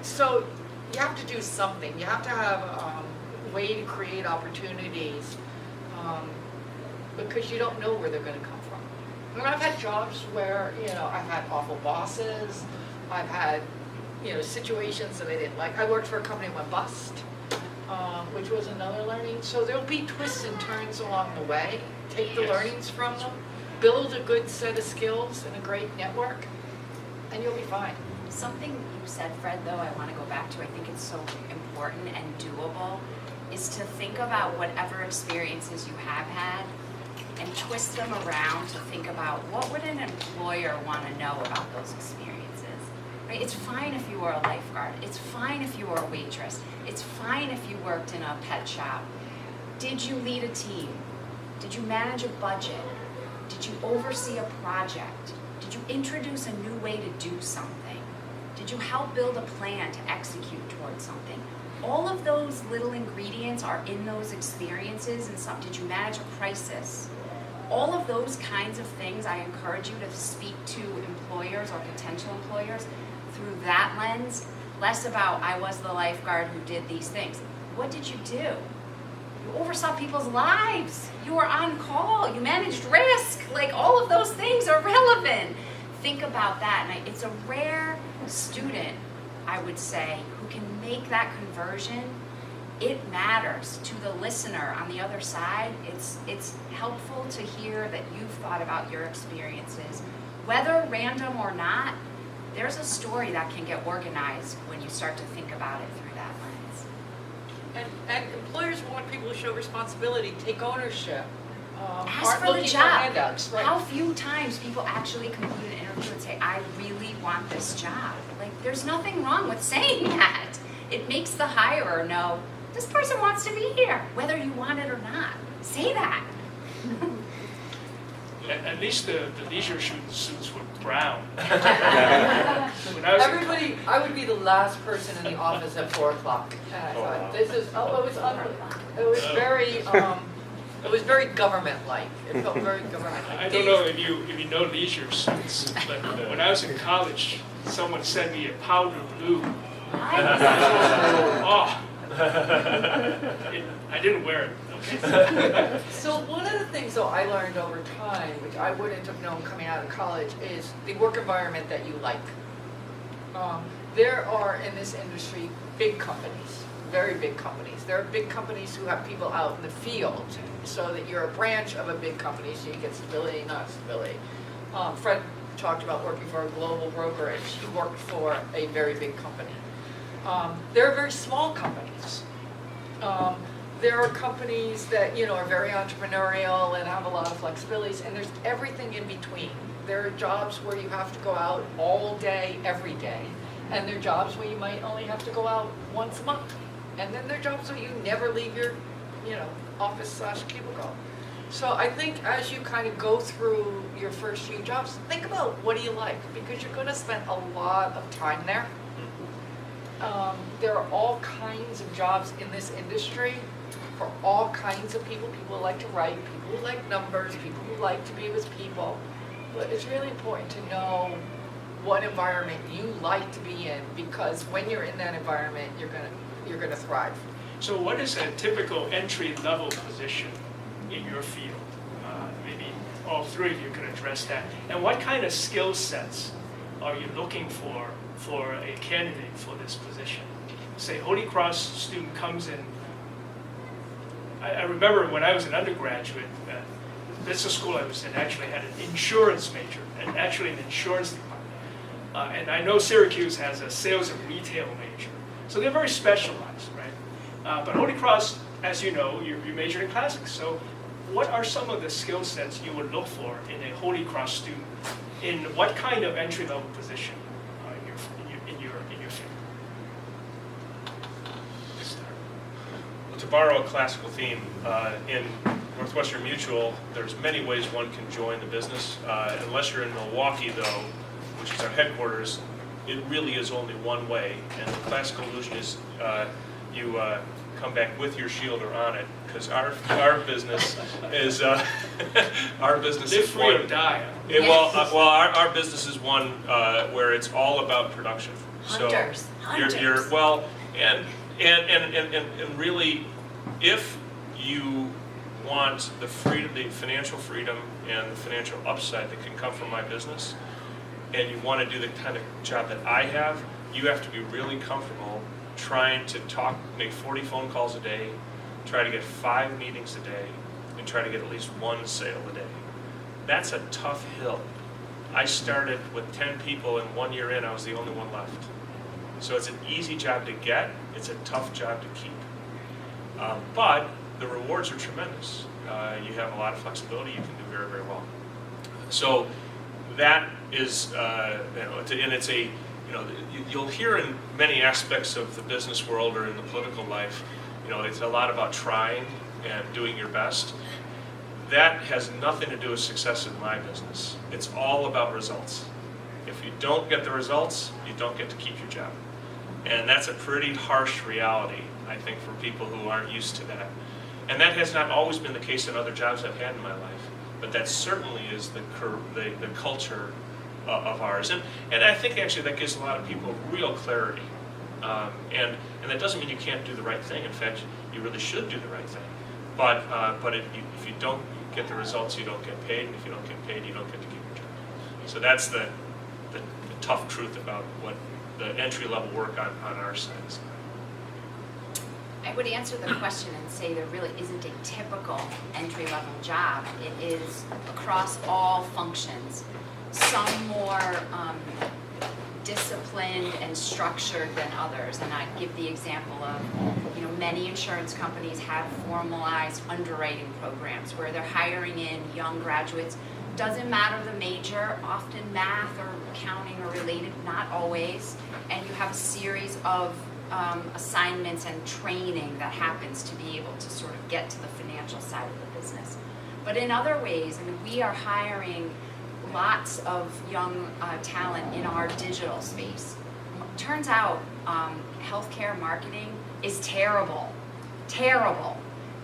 so you have to do something. You have to have a way to create opportunities, because you don't know where they're going to come from. I mean, I've had jobs where, I've had awful bosses. I've had, situations that I didn't like. I worked for a company that went bust, which was another learning. So there'll be twists and turns along the way. Take the learnings from them, build a good set of skills and a great network, and you'll be fine. Something you said, Fred, though, I want to go back to, I think it's so important and doable, is to think about whatever experiences you have had and twist them around to think about what would an employer want to know about those experiences. Right? It's fine if you were a lifeguard. It's fine if you were a waitress. It's fine if you worked in a pet shop. Did you lead a team? Did you manage a budget? Did you oversee a project? Did you introduce a new way to do something? Did you help build a plan to execute towards something? All of those little ingredients are in those experiences. And did you manage a crisis? All of those kinds of things, I encourage you to speak to employers or potential employers through that lens, less about, I was the lifeguard who did these things. What did you do? You oversaw people's lives. You were on call. You managed risk. Like, all of those things are relevant. Think about that. And it's a rare student, I would say, who can make that conversion. It matters to the listener on the other side. It's helpful to hear that you've thought about your experiences. Whether random or not, there's a story that can get organized when you start to think about it through that lens. And employers want people to show responsibility, take ownership. Ask for the looking job. handouts, right? How few times people actually conclude an interview and say, I really want this job. Like, there's nothing wrong with saying that. It makes the hirer know, this person wants to be here, whether you want it or not. Say that. At least the leisure suits were brown. When I was in Everybody, I would be the last person in the office at 4 o'clock. And I thought, it was very government-like. It felt very government-like. I don't know if you know leisure suits, but when I was in college, someone sent me a powder blue. Oh, I didn't wear it. Okay. So one of the things, though, I learned over time, which I wouldn't have known coming out of college, is the work environment that you like. There are, in this industry, big companies, very big companies. There are big companies who have people out in the field, so that you're a branch of a big company, so you get stability, not stability. Fred talked about working for a global brokerage. He worked for a very big company. There are very small companies. There are companies that, are very entrepreneurial and have a lot of flexibilities, and there's everything in between. There are jobs where you have to go out all day, every day, and there are jobs where you might only have to go out once a month. And then there are jobs where you never leave your, office/cubicle. So I think as you kind of go through your first few jobs, think about what do you like, because you're going to spend a lot of time there. there are all kinds of jobs in this industry for all kinds of people. People who like to write, people who like numbers, people who like to be with people. But it's really important to know what environment you like to be in, because when you're in that environment, you're gonna thrive. So what is a typical entry-level position in your field? Maybe all three of you can address that. And what kind of skill sets are you looking for a candidate for this position? Say Holy Cross student comes in. I remember when I was an undergraduate, the business school I was in actually had an insurance major, and actually an insurance department. And I know Syracuse has a sales and retail major. So they're very specialized, right? But Holy Cross, as you know, you majored in classics. So what are some of the skill sets you would look for in a Holy Cross student? In what kind of entry-level position in your field? Well, to borrow a classical theme, in Northwestern Mutual, there's many ways one can join the business. Unless you're in Milwaukee, though, which is our headquarters, it really is only one way. And the classical illusion is you come back with your shield or on it, because our business is our business Live is free one. or die. Our business is one where it's all about production. Hunters. You're well, and really, if you want the freedom, the financial freedom, and the financial upside that can come from my business, and you want to do the kind of job that I have, you have to be really comfortable trying to make 40 phone calls a day, try to get 5 meetings a day, and try to get at least 1 sale a day. That's a tough hill. I started with 10 people, and 1 year in, I was the only one left. So it's an easy job to get, it's a tough job to keep. But the rewards are tremendous. You have a lot of flexibility, you can do very, very well. So that is, and it's a, you'll hear in many aspects of the business world or in the political life, it's a lot about trying and doing your best. That has nothing to do with success in my business. It's all about results. If you don't get the results, you don't get to keep your job. And that's a pretty harsh reality, I think, for people who aren't used to that. And that has not always been the case in other jobs I've had in my life. But that certainly is the culture of ours. And I think actually that gives a lot of people real clarity. And that doesn't mean you can't do the right thing. In fact, you really should do the right thing. But if you don't get the results, you don't get paid. And if you don't get paid, you don't get to keep your job. So that's the tough truth about what the entry-level work on our side is. I would answer the question and say there really isn't a typical entry-level job. It is across all functions. Some more disciplined and structured than others. And I'd give the example of, many insurance companies have formalized underwriting programs where they're hiring in young graduates. Doesn't matter the major, often math or accounting or related, not always. And you have a series of assignments and training that happens to be able to sort of get to the financial side of the business. But in other ways, we are hiring lots of young talent in our digital space. Turns out healthcare marketing is terrible.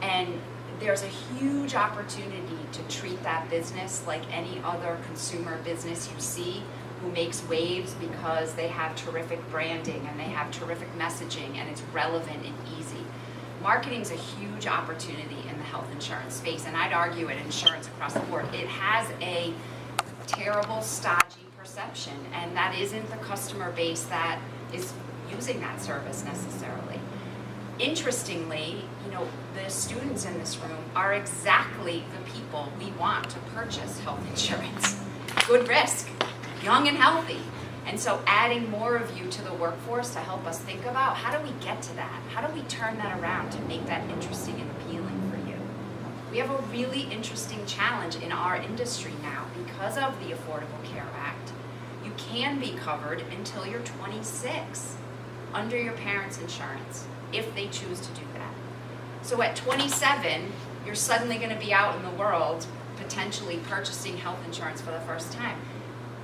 And there's a huge opportunity to treat that business like any other consumer business you see, who makes waves because they have terrific branding and they have terrific messaging and it's relevant and easy. Marketing's a huge opportunity in the health insurance space, and I'd argue at insurance across the board. It has a terrible, stodgy perception, and that isn't the customer base that is using that service necessarily. Interestingly, the students in this room are exactly the people we want to purchase health insurance. Good risk, young and healthy. And so adding more of you to the workforce to help us think about how do we get to that? How do we turn that around to make that interesting and appealing for you? We have a really interesting challenge in our industry now because of the Affordable Care Act. You can be covered until you're 26 under your parents' insurance if they choose to do that. So at 27, you're suddenly going to be out in the world potentially purchasing health insurance for the first time.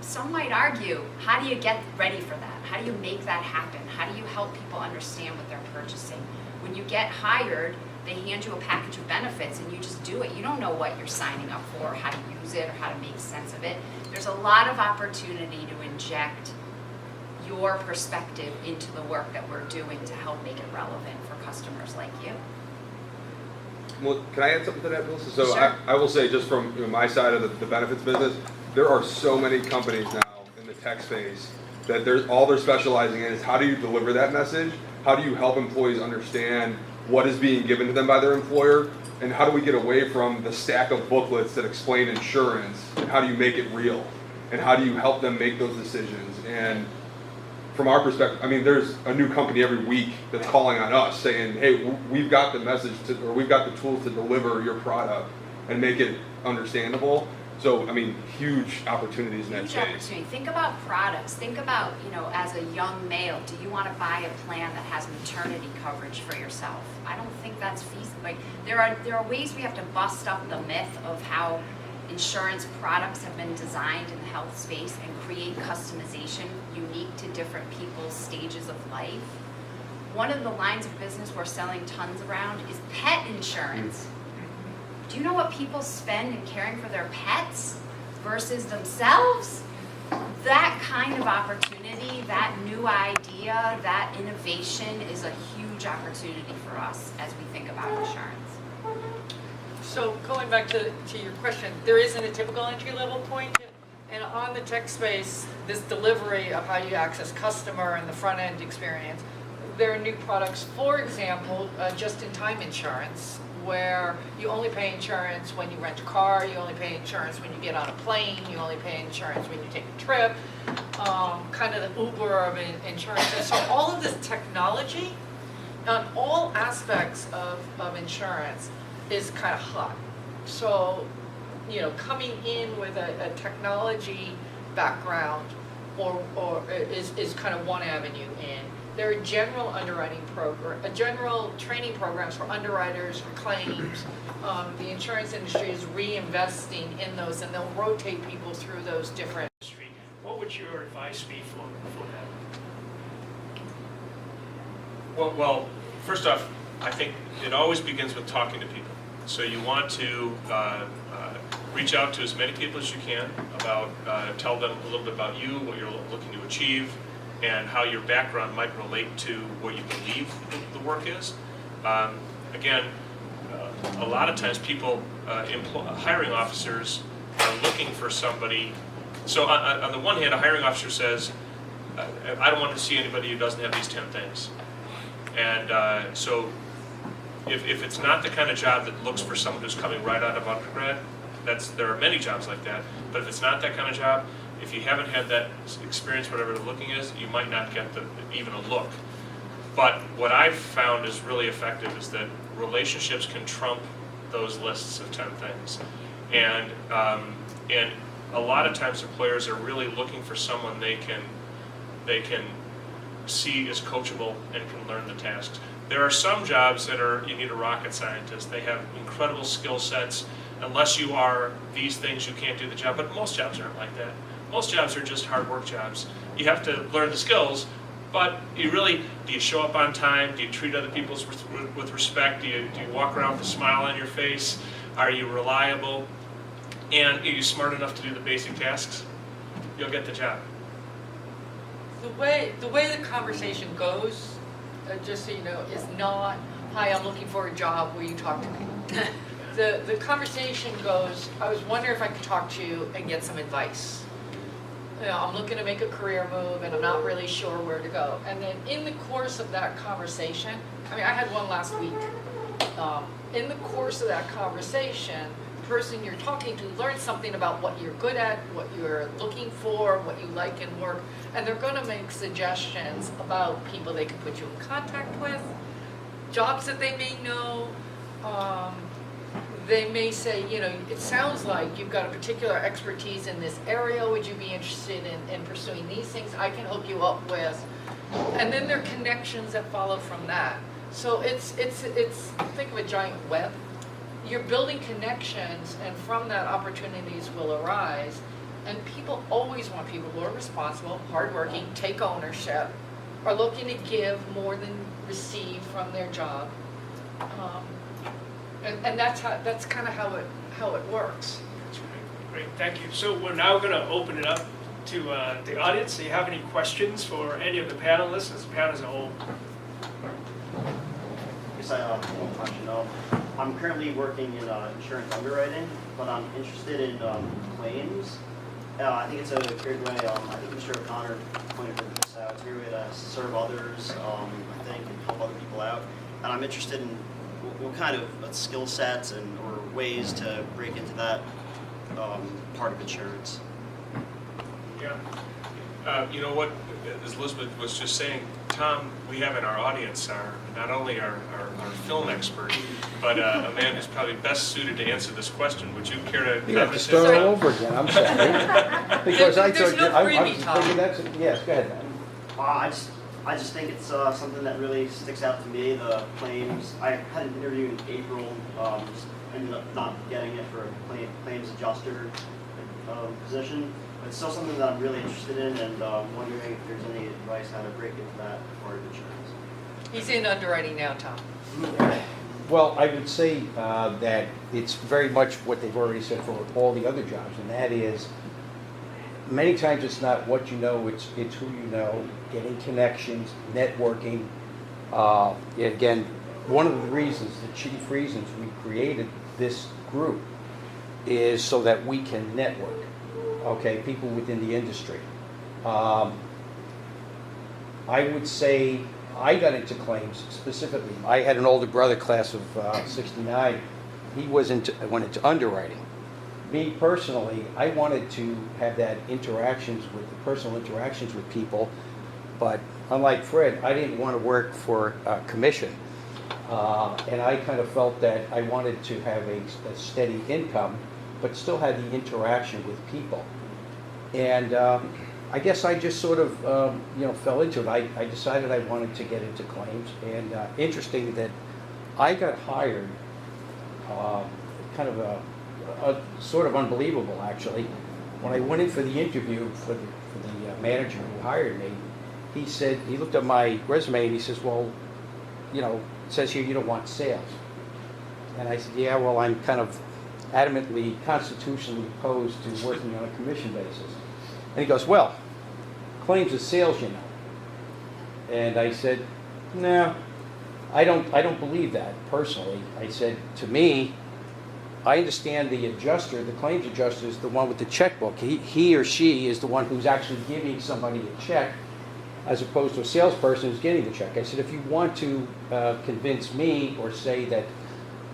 some might argue, how do you get ready for that? How do you make that happen? How do you help people understand what they're purchasing? When you get hired, they hand you a package of benefits and you just do it. You don't know what you're signing up for, how to use it, or how to make sense of it. There's a lot of opportunity to inject your perspective into the work that we're doing to help make it relevant for customers like you. Well, can I add something to that, Melissa? So Sure. I will say, just from my side of the benefits business, there are so many companies now in the tech space that all they're specializing in is how do you deliver that message? How do you help employees understand what is being given to them by their employer? And how do we get away from the stack of booklets that explain insurance? And how do you make it real? And how do you help them make those decisions? And from our perspective, I mean, there's a new company every week that's calling on us saying, hey, we've got the message or we've got the tools to deliver your product and make it understandable. So, I mean, huge opportunities in that Huge space. opportunity. Think about products. Think about, as a young male, do you want to buy a plan that has maternity coverage for yourself? I don't think that's feasible. Like, there are ways we have to bust up the myth of how insurance products have been designed in the health space and create customization unique to different people's stages of life. One of the lines of business we're selling tons around is pet insurance. Do you know what people spend in caring for their pets versus themselves? That kind of opportunity, that new idea, that innovation is a huge opportunity for us as we think about insurance. So going back to your question, there isn't a typical entry-level point. And on the tech space, this delivery of how you access customer and the front-end experience, there are new products. For example, just-in-time insurance, where you only pay insurance when you rent a car, you only pay insurance when you get on a plane, you only pay insurance when you take a trip, kind of the Uber of insurance. And so all of this technology on all aspects of insurance is kind of hot. So, coming in with a technology background is kind of one avenue in. There are general general training programs for underwriters, for claims. The insurance industry is reinvesting in those, and they'll rotate people through those different. What would your advice be for that? Well, first off, I think it always begins with talking to people. So you want to reach out to as many people as you can about, tell them a little bit about you, what you're looking to achieve, and how your background might relate to what you believe the work is. Again, a lot of times people, hiring officers are looking for somebody. So on the one hand, a hiring officer says, I don't want to see anybody who doesn't have these 10 things. And so if it's not the kind of job that looks for someone who's coming right out of undergrad, there are many jobs like that, but if it's not that kind of job, if you haven't had that experience, whatever the looking is, you might not get even a look. But what I've found is really effective is that relationships can trump those lists of 10 things. And a lot of times employers are really looking for someone they can see as coachable and can learn the tasks. There are some jobs that you need a rocket scientist. They have incredible skill sets. Unless you are these things, you can't do the job. But most jobs aren't like that. Most jobs are just hard work jobs. You have to learn the skills, but do you show up on time? Do you treat other people with respect? Do you walk around with a smile on your face? Are you reliable? And are you smart enough to do the basic tasks? You'll get the job. The way the conversation goes, just so you know, is not, hi, I'm looking for a job, will you talk to me? The conversation goes, I was wondering if I could talk to you and get some advice. I'm looking to make a career move and I'm not really sure where to go. And then in the course of that conversation, I had one last week. In the course of that conversation, the person you're talking to learns something about what you're good at, what you're looking for, what you like in work, and they're going to make suggestions about people they can put you in contact with, jobs that they may know. They may say, it sounds like you've got a particular expertise in this area. Would you be interested in pursuing these things? I can hook you up with. And then there are connections that follow from that. So it's think of a giant web. You're building connections, and from that opportunities will arise. And people always want people who are responsible, hardworking, take ownership, are looking to give more than receive from their job. And that's kind of how it works. That's great, thank you. So we're now going to open it up to the audience. Do you have any questions for any of the panelists, as the panel as a whole? Yes, I have one question. I'm currently working in insurance underwriting, but I'm interested in claims. I think it's a great way, I think Mr. O'Connor pointed this out, it's a great way to serve others, I think, and help other people out. And I'm interested in what kind of skill sets and or ways to break into that part of insurance. Yeah. You know what, as Elizabeth was just saying, Tom, we have in our audience not only our film expert, but a man who's probably best suited to answer this question. Would you care to You have to comment? start all over again, I'm sorry. Because I There's thought, no I freebie, was Tom. thinking that's, yes, go ahead, man. I just think it's something that really sticks out to me, the claims. I had an interview in April, just ended up not getting it for a claims adjuster position. But it's still something that I'm really interested in, and wondering if there's any advice how to break into that part of insurance. He's in underwriting now, Tom. Well, I would say that it's very much what they've already said for all the other jobs, and that is, many times it's not what you know, it's who you know, getting connections, networking. Again, one of the reasons, the chief reasons we created this group is so that we can network, okay, people within the industry. I would say I got into claims specifically. I had an older brother, class of '69. He went into underwriting. Me personally, I wanted to have that personal interactions with people, but unlike Fred, I didn't want to work for commission. And I kind of felt that I wanted to have a steady income, but still had the interaction with people. And I guess I just sort of, fell into it. I decided I wanted to get into claims, and interesting that I got hired, kind of a sort of unbelievable actually. When I went in for the interview for the manager who hired me, he said, he looked at my resume and he says, well, it says here you don't want sales. And I said, yeah, well, I'm kind of adamantly, constitutionally opposed to working on a commission basis. And he goes, well, claims is sales, And I said, no, I don't believe that personally. I said, to me, I understand the adjuster, the claims adjuster is the one with the checkbook. He or she is the one who's actually giving somebody a check, as opposed to a salesperson who's getting the check. I said, if you want to convince me or say that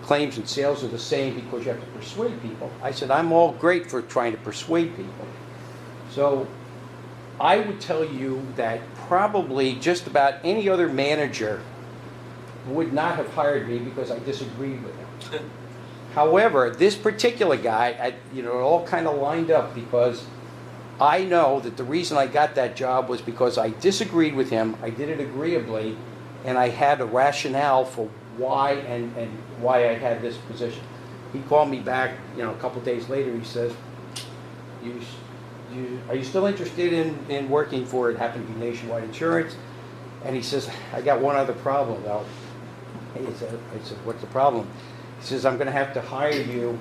claims and sales are the same because you have to persuade people, I said, I'm all great for trying to persuade people. So I would tell you that probably just about any other manager would not have hired me because I disagreed with him. However, this particular guy, it all kind of lined up because I know that the reason I got that job was because I disagreed with him, I did it agreeably, and I had a rationale for why and why I had this position. He called me back, a couple days later. He says, are you still interested in working for, it happened to be Nationwide Insurance? And he says, I got one other problem though. I said, what's the problem? He says, I'm going to have to hire you.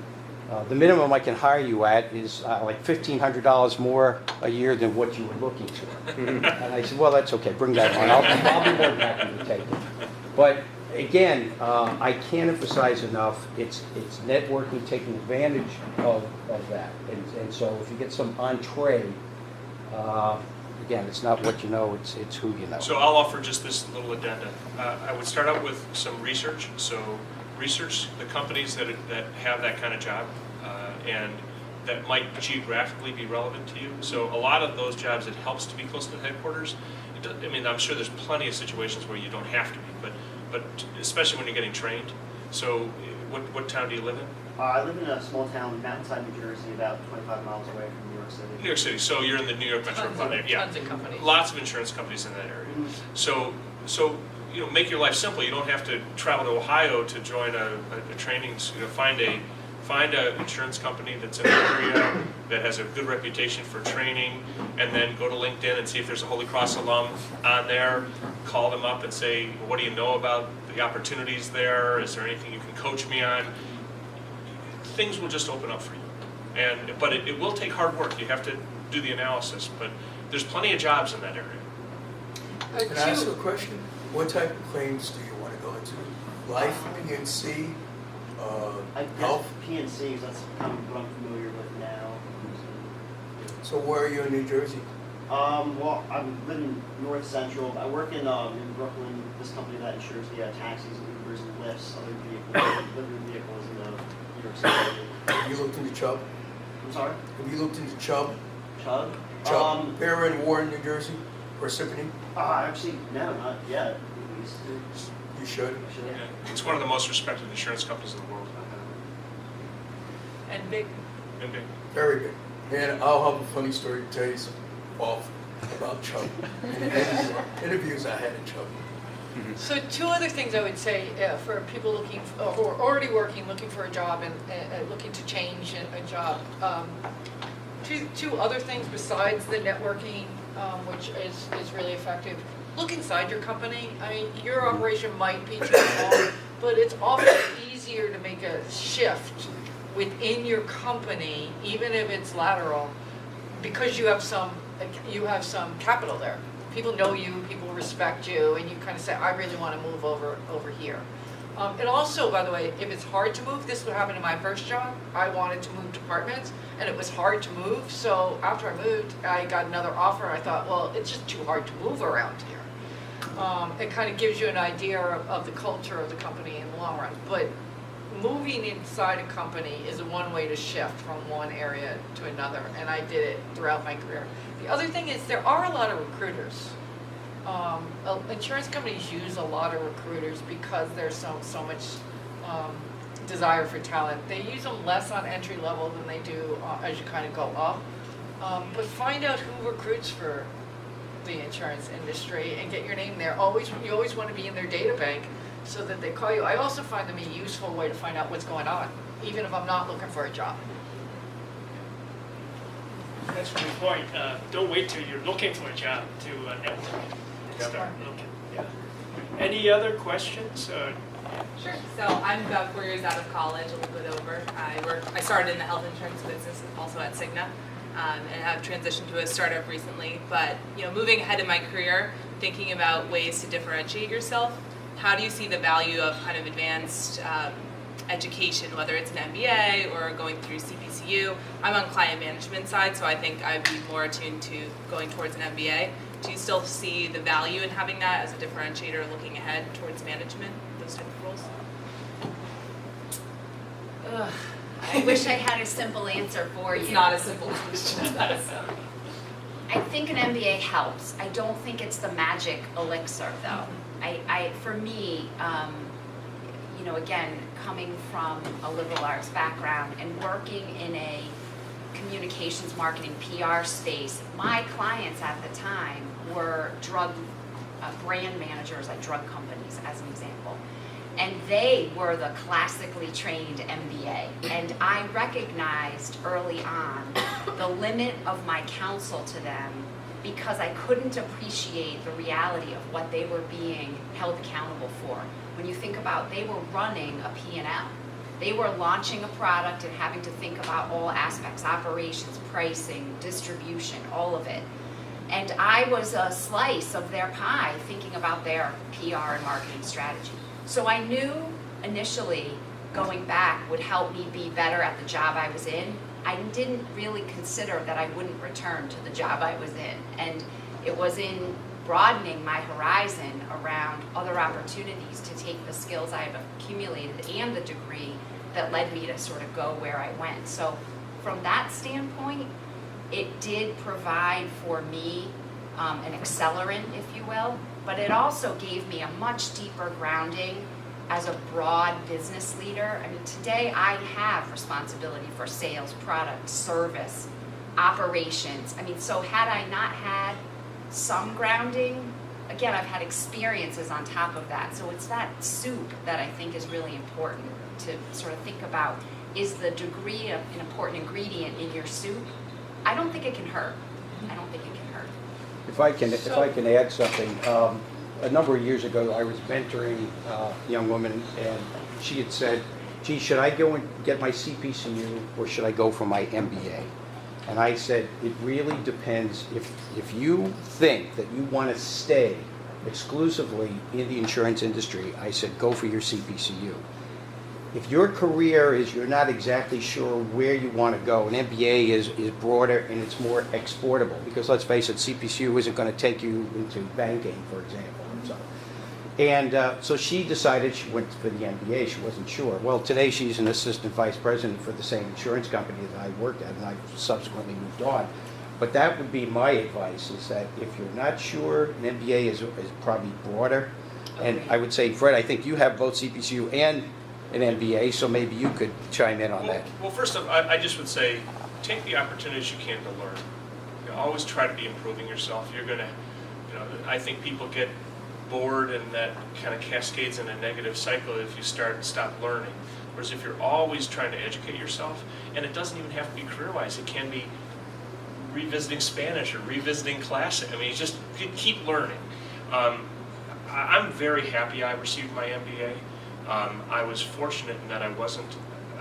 The minimum I can hire you at is like $1,500 more a year than what you were looking for. And I said, well, that's okay. Bring that on. I'll be more than happy to take it. But again, I can't emphasize enough, it's networking, taking advantage of that. And so if you get some entree, again, it's not what you know, it's who you know. So I'll offer just this little addenda. I would start out with some research. So research the companies that have that kind of job and that might geographically be relevant to you. So a lot of those jobs, it helps to be close to the headquarters. I'm sure there's plenty of situations where you don't have to be, but especially when you're getting trained. So what town do you live in? I live in a small town, mountainside New Jersey, about 25 miles away from New York City. New York City. So you're in the New York metropolitan area. Yeah. Tons of companies. Lots of insurance companies in that area. Mm-hmm. So make your life simple. You don't have to travel to Ohio to join a training. Find Find an insurance company that's in the area that has a good reputation for training, and then go to LinkedIn and see if there's a Holy Cross alum on there. Call them up and say, what do you know about the opportunities there? Is there anything you can coach me on? Things will just open up for you. But it will take hard work. You have to do the analysis, but there's plenty of jobs in that area. Can I ask you a question? What type of claims do you want to go into? Life, PNC, I guess health? PNCs, that's kind of what I'm familiar with now. So where are you in New Jersey? Well, I live in North Central. I work in Brooklyn, this company that insures the taxis, Ubers, and Lyfts, other vehicles, delivery vehicles in New York City. Have you looked into Chubb? I'm sorry? Have you looked into Chubb? Chug? Chubb, Bear in Warren, New Jersey, Parsippany? Actually, no, not yet. At least. You should. Should I? Yeah. It's one of the most respected insurance companies in the world. And big. And big. Very good. Man, I'll have a funny story to tell you some off about Chubb. And interviews I had at Chubb. So two other things I would say for people looking who are already working, looking for a job and looking to change a job. Two other things besides the networking, which is really effective. Look inside your company. I mean, your operation might be too small, but it's often easier to make a shift within your company, even if it's lateral, because you have some capital there. People know you, people respect you, and you kind of say, I really want to move over here. And also, by the way, if it's hard to move, this would happen in my first job. I wanted to move departments, and it was hard to move. So after I moved, I got another offer. I thought, well, it's just too hard to move around here. It kind of gives you an idea of the culture of the company in the long run. But moving inside a company is one way to shift from one area to another, and I did it throughout my career. The other thing is there are a lot of recruiters. Insurance companies use a lot of recruiters because there's so much desire for talent. They use them less on entry level than they do as you kind of go up. But find out who recruits for the insurance industry and get your name there. You always want to be in their data bank so that they call you. I also find them a useful way to find out what's going on, even if I'm not looking for a job. That's a good point. Don't wait till you're looking for a job to network. Start looking. Yeah. Any other questions? Sure. So I'm about 4 years out of college, a little bit over. I started in the health insurance business, also at Cigna, and have transitioned to a startup recently. But moving ahead in my career, thinking about ways to differentiate yourself. How do you see the value of kind of advanced education, whether it's an MBA or going through CPCU? I'm on client management side, so I think I'd be more attuned to going towards an MBA. Do you still see the value in having that as a differentiator looking ahead towards management, those type of roles? Ugh, I wish I had a simple answer for you. It's not a simple question. I think an MBA helps. I don't think it's the magic elixir, though. For me, again, coming from a liberal arts background and working in a communications marketing PR space, my clients at the time were drug brand managers at drug companies, as an example. And they were the classically trained MBA. And I recognized early on the limit of my counsel to them because I couldn't appreciate the reality of what they were being held accountable for. When you think about, they were running a P&L. They were launching a product and having to think about all aspects, operations, pricing, distribution, all of it. And I was a slice of their pie thinking about their PR and marketing strategy. So I knew initially going back would help me be better at the job I was in. I didn't really consider that I wouldn't return to the job I was in. And it was in broadening my horizon around other opportunities to take the skills I've accumulated and the degree that led me to sort of go where I went. So from that standpoint, it did provide for me an accelerant, if you will, but it also gave me a much deeper grounding as a broad business leader. I mean, today I have responsibility for sales, product, service, operations. I mean, so had I not had some grounding, again, I've had experiences on top of that. So it's that soup that I think is really important to sort of think about. is the degree of an important ingredient in your soup, I don't think it can hurt. I don't think it can hurt. If I can add something, a number of years ago, I was mentoring a young woman, and she had said, gee, should I go and get my CPCU, or should I go for my MBA? And I said, it really depends. If you think that you want to stay exclusively in the insurance industry, I said, go for your CPCU. If your career is, you're not exactly sure where you want to go, an MBA is broader and it's more exportable, because let's face it, CPCU isn't going to take you into banking, for example. So she decided she went for the MBA. She wasn't sure. Well, today she's an assistant vice president for the same insurance company that I worked at, and I've subsequently moved on. But that would be my advice, is that if you're not sure, an MBA is probably broader. And I would say, Fred, I think you have both CPCU and an MBA, so maybe you could chime in on that. Well, first off, I just would say, take the opportunities you can to learn. You know, always try to be improving yourself. You're going to, I think people get bored and that kind of cascades in a negative cycle if you start and stop learning. Whereas if you're always trying to educate yourself, and it doesn't even have to be career-wise, it can be revisiting Spanish or revisiting classic. I mean, you just keep learning. I'm very happy I received my MBA. I was fortunate in that I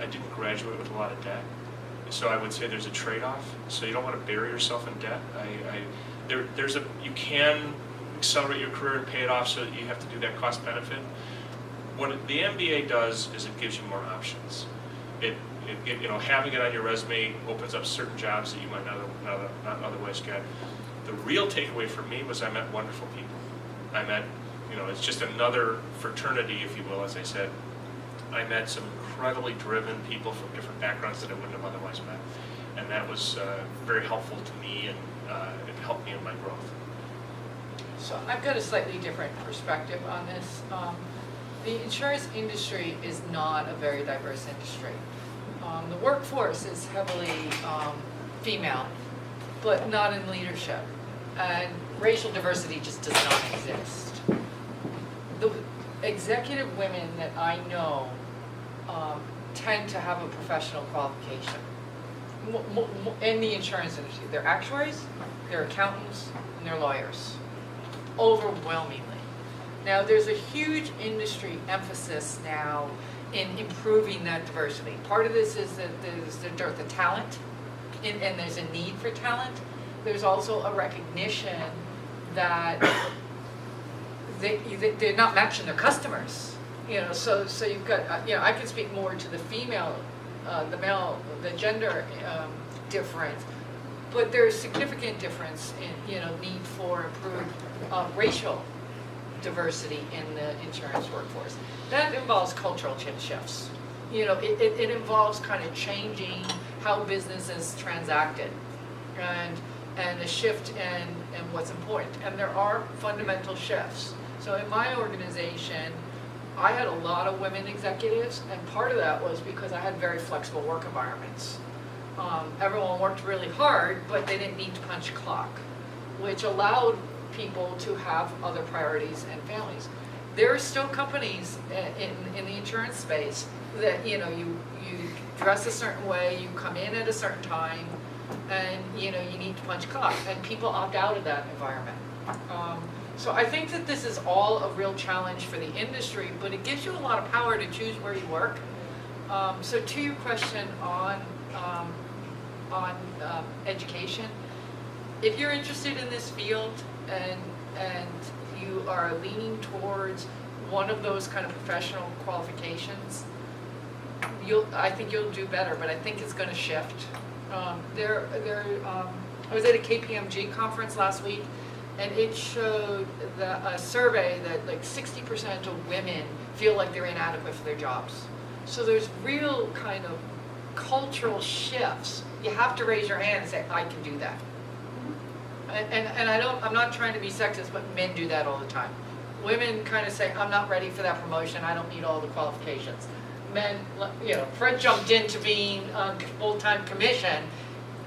didn't graduate with a lot of debt. So I would say there's a trade-off. So you don't want to bury yourself in debt. You can accelerate your career and pay it off, so that you have to do that cost benefit. What the MBA does is it gives you more options. Having it on your resume opens up certain jobs that you might not otherwise get. The real takeaway for me was I met wonderful people. I met, it's just another fraternity, if you will, as I said. I met some incredibly driven people from different backgrounds that I wouldn't have otherwise met. And that was very helpful to me, and it helped me in my growth. So I've got a slightly different perspective on this. The insurance industry is not a very diverse industry. The workforce is heavily female, but not in leadership. And racial diversity just does not exist. The executive women that I know tend to have a professional qualification in the insurance industry. They're actuaries, they're accountants, and they're lawyers. Overwhelmingly. Now, there's a huge industry emphasis now in improving that diversity. Part of this is that there's the dearth of talent, and there's a need for talent. There's also a recognition that they're not matching their customers. So you've got, I can speak more to the female, the gender difference. But there's significant difference in, need for improved racial diversity in the insurance workforce. That involves cultural shifts. It involves kind of changing how business is transacted, and a shift in what's important. And there are fundamental shifts. So in my organization, I had a lot of women executives, and part of that was because I had very flexible work environments. Everyone worked really hard, but they didn't need to punch a clock, which allowed people to have other priorities and families. There are still companies in the insurance space that, you dress a certain way, you come in at a certain time, and, you need to punch a clock, and people opt out of that environment. So I think that this is all a real challenge for the industry, but it gives you a lot of power to choose where you work. So to your question on education, if you're interested in this field and you are leaning towards one of those kind of professional qualifications, I think you'll do better, but I think it's going to shift. I was at a KPMG conference last week, and it showed a survey that like 60% of women feel like they're inadequate for their jobs. So there's real kind of cultural shifts. You have to raise your hand and say, I can do that. And I'm not trying to be sexist, but men do that all the time. Women kind of say, I'm not ready for that promotion, I don't need all the qualifications. Men, Fred jumped into being on full-time commission,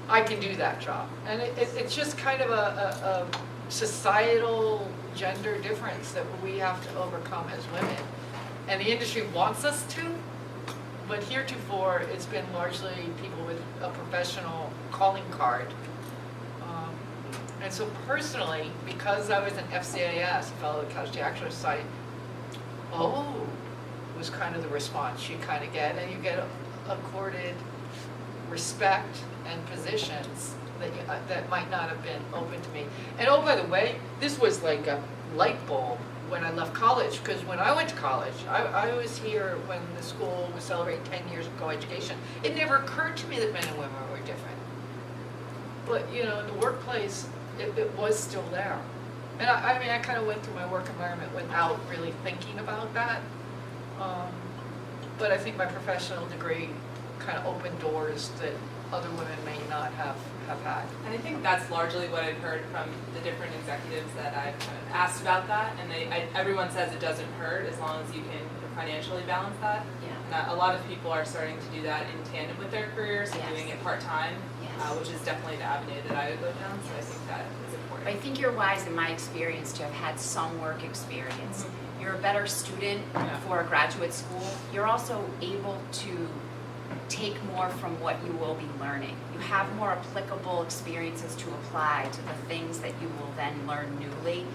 I can do that job. And it's just kind of a societal gender difference that we have to overcome as women. And the industry wants us to, but heretofore, it's been largely people with a professional calling card. And so personally, because I was an FCAS, fellow of the Casualty Actuary Society, was kind of the response you kind of get, and you get accorded respect and positions that might not have been open to me. And oh, by the way, this was like a light bulb when I left college, because when I went to college, I was here when the school was celebrating 10 years of coeducation. It never occurred to me that men and women were different. But, you know, in the workplace, it was still there. And I mean, I kind of went through my work environment without really thinking about that. But I think my professional degree kind of opened doors that other women may not have had. And I think that's largely what I've heard from the different executives that I've kind of asked about that. And everyone says it doesn't hurt as long as you can financially balance that. Yeah. And a lot of people are starting to do that in tandem with their careers and doing it part-time, which is definitely the avenue that I would go down. So I think that is important. I think you're wise, in my experience, to have had some work experience. Mm-hmm. You're a better student for a graduate school. You're also able to take more from what you will be learning. You have more applicable experiences to apply to the things that you will then learn newly.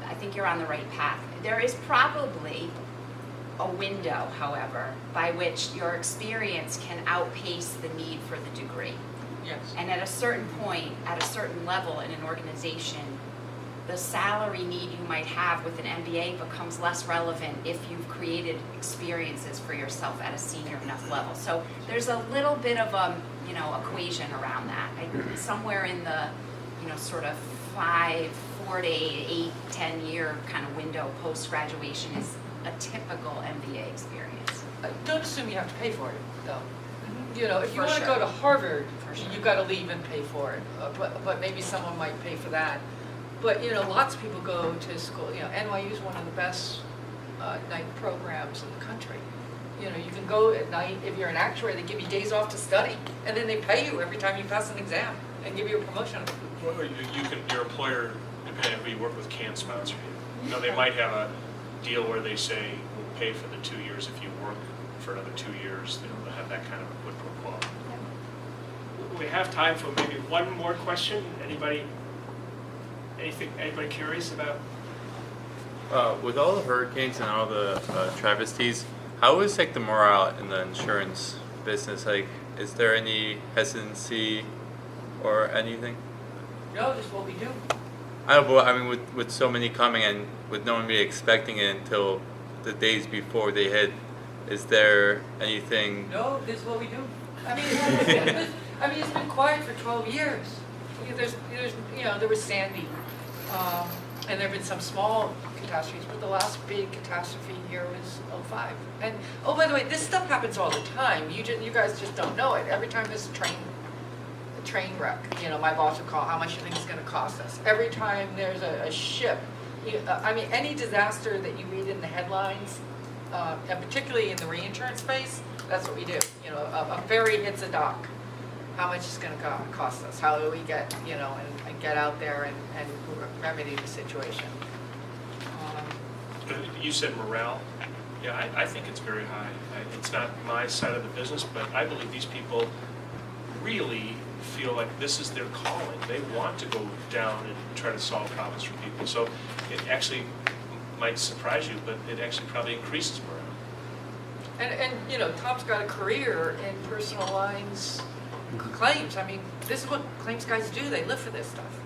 I think you're on the right path. There is probably a window, however, by which your experience can outpace the need for the degree. Yes. And at a certain point, at a certain level in an organization, the salary need you might have with an MBA becomes less relevant if you've created experiences for yourself at a senior enough level. So there's a little bit of a, equation around that. Somewhere in the, sort of 4 to 8, 10 year kind of window post-graduation is a typical MBA experience. Don't assume you have to pay for it, though. You know, if you For want to sure. go to Harvard, For sure. you've got to leave and pay for it. But maybe someone might pay for that. But, lots of people go to school. NYU is one of the best night programs in the country. You can go at night. If you're an actuary, they give you days off to study. And then they pay you every time you pass an exam and give you a promotion. Well, your employer, depending on who you work with, can sponsor you. They might have a deal where they say, we'll pay for the 2 years if you work for another 2 years. They'll have that kind of a quid pro quo. We have time for maybe one more question. Anybody curious about? With all the hurricanes and all the travesties, how is the morale in the insurance business? Is there any hesitancy or anything? No, just what we do. I don't know, but I mean, with so many coming and with no one really expecting it until the days before they hit, is there anything? No, this is what we do. I mean, it's been quiet for 12 years. There was Sandy, and there have been some small catastrophes, but the last big catastrophe here was 2005. And oh, by the way, this stuff happens all the time. You guys just don't know it. Every time there's a train wreck, my boss would call, how much do you think it's going to cost us? Every time there's a ship, any disaster that you read in the headlines, and particularly in the reinsurance space, that's what we do. A ferry hits a dock. How much is going to cost us? How do we get, and get out there and remedy the situation? You said morale. Yeah, I think it's very high. It's not my side of the business, but I believe these people really feel like this is their calling. They want to go down and try to solve problems for people. So it actually might surprise you, but it actually probably increases morale. And Tom's got a career in personal lines claims. I mean, this is what claims guys do. They live for this stuff.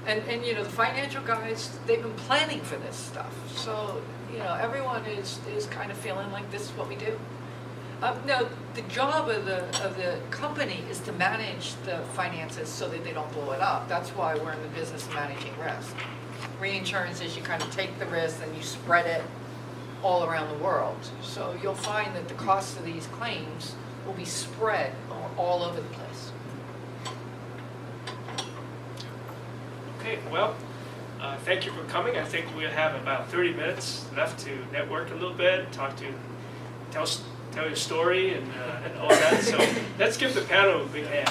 And the financial guys, they've been planning for this stuff. So, everyone is kind of feeling like this is what we do. Now, the job of the company is to manage the finances so that they don't blow it up. That's why we're in the business of managing risk. Reinsurance is you kind of take the risk and you spread it all around the world. So you'll find that the cost of these claims will be spread all over the place. Okay, well, thank you for coming. I think we have about 30 minutes left to network a little bit, tell your story and all that. So let's give the panel a big hand.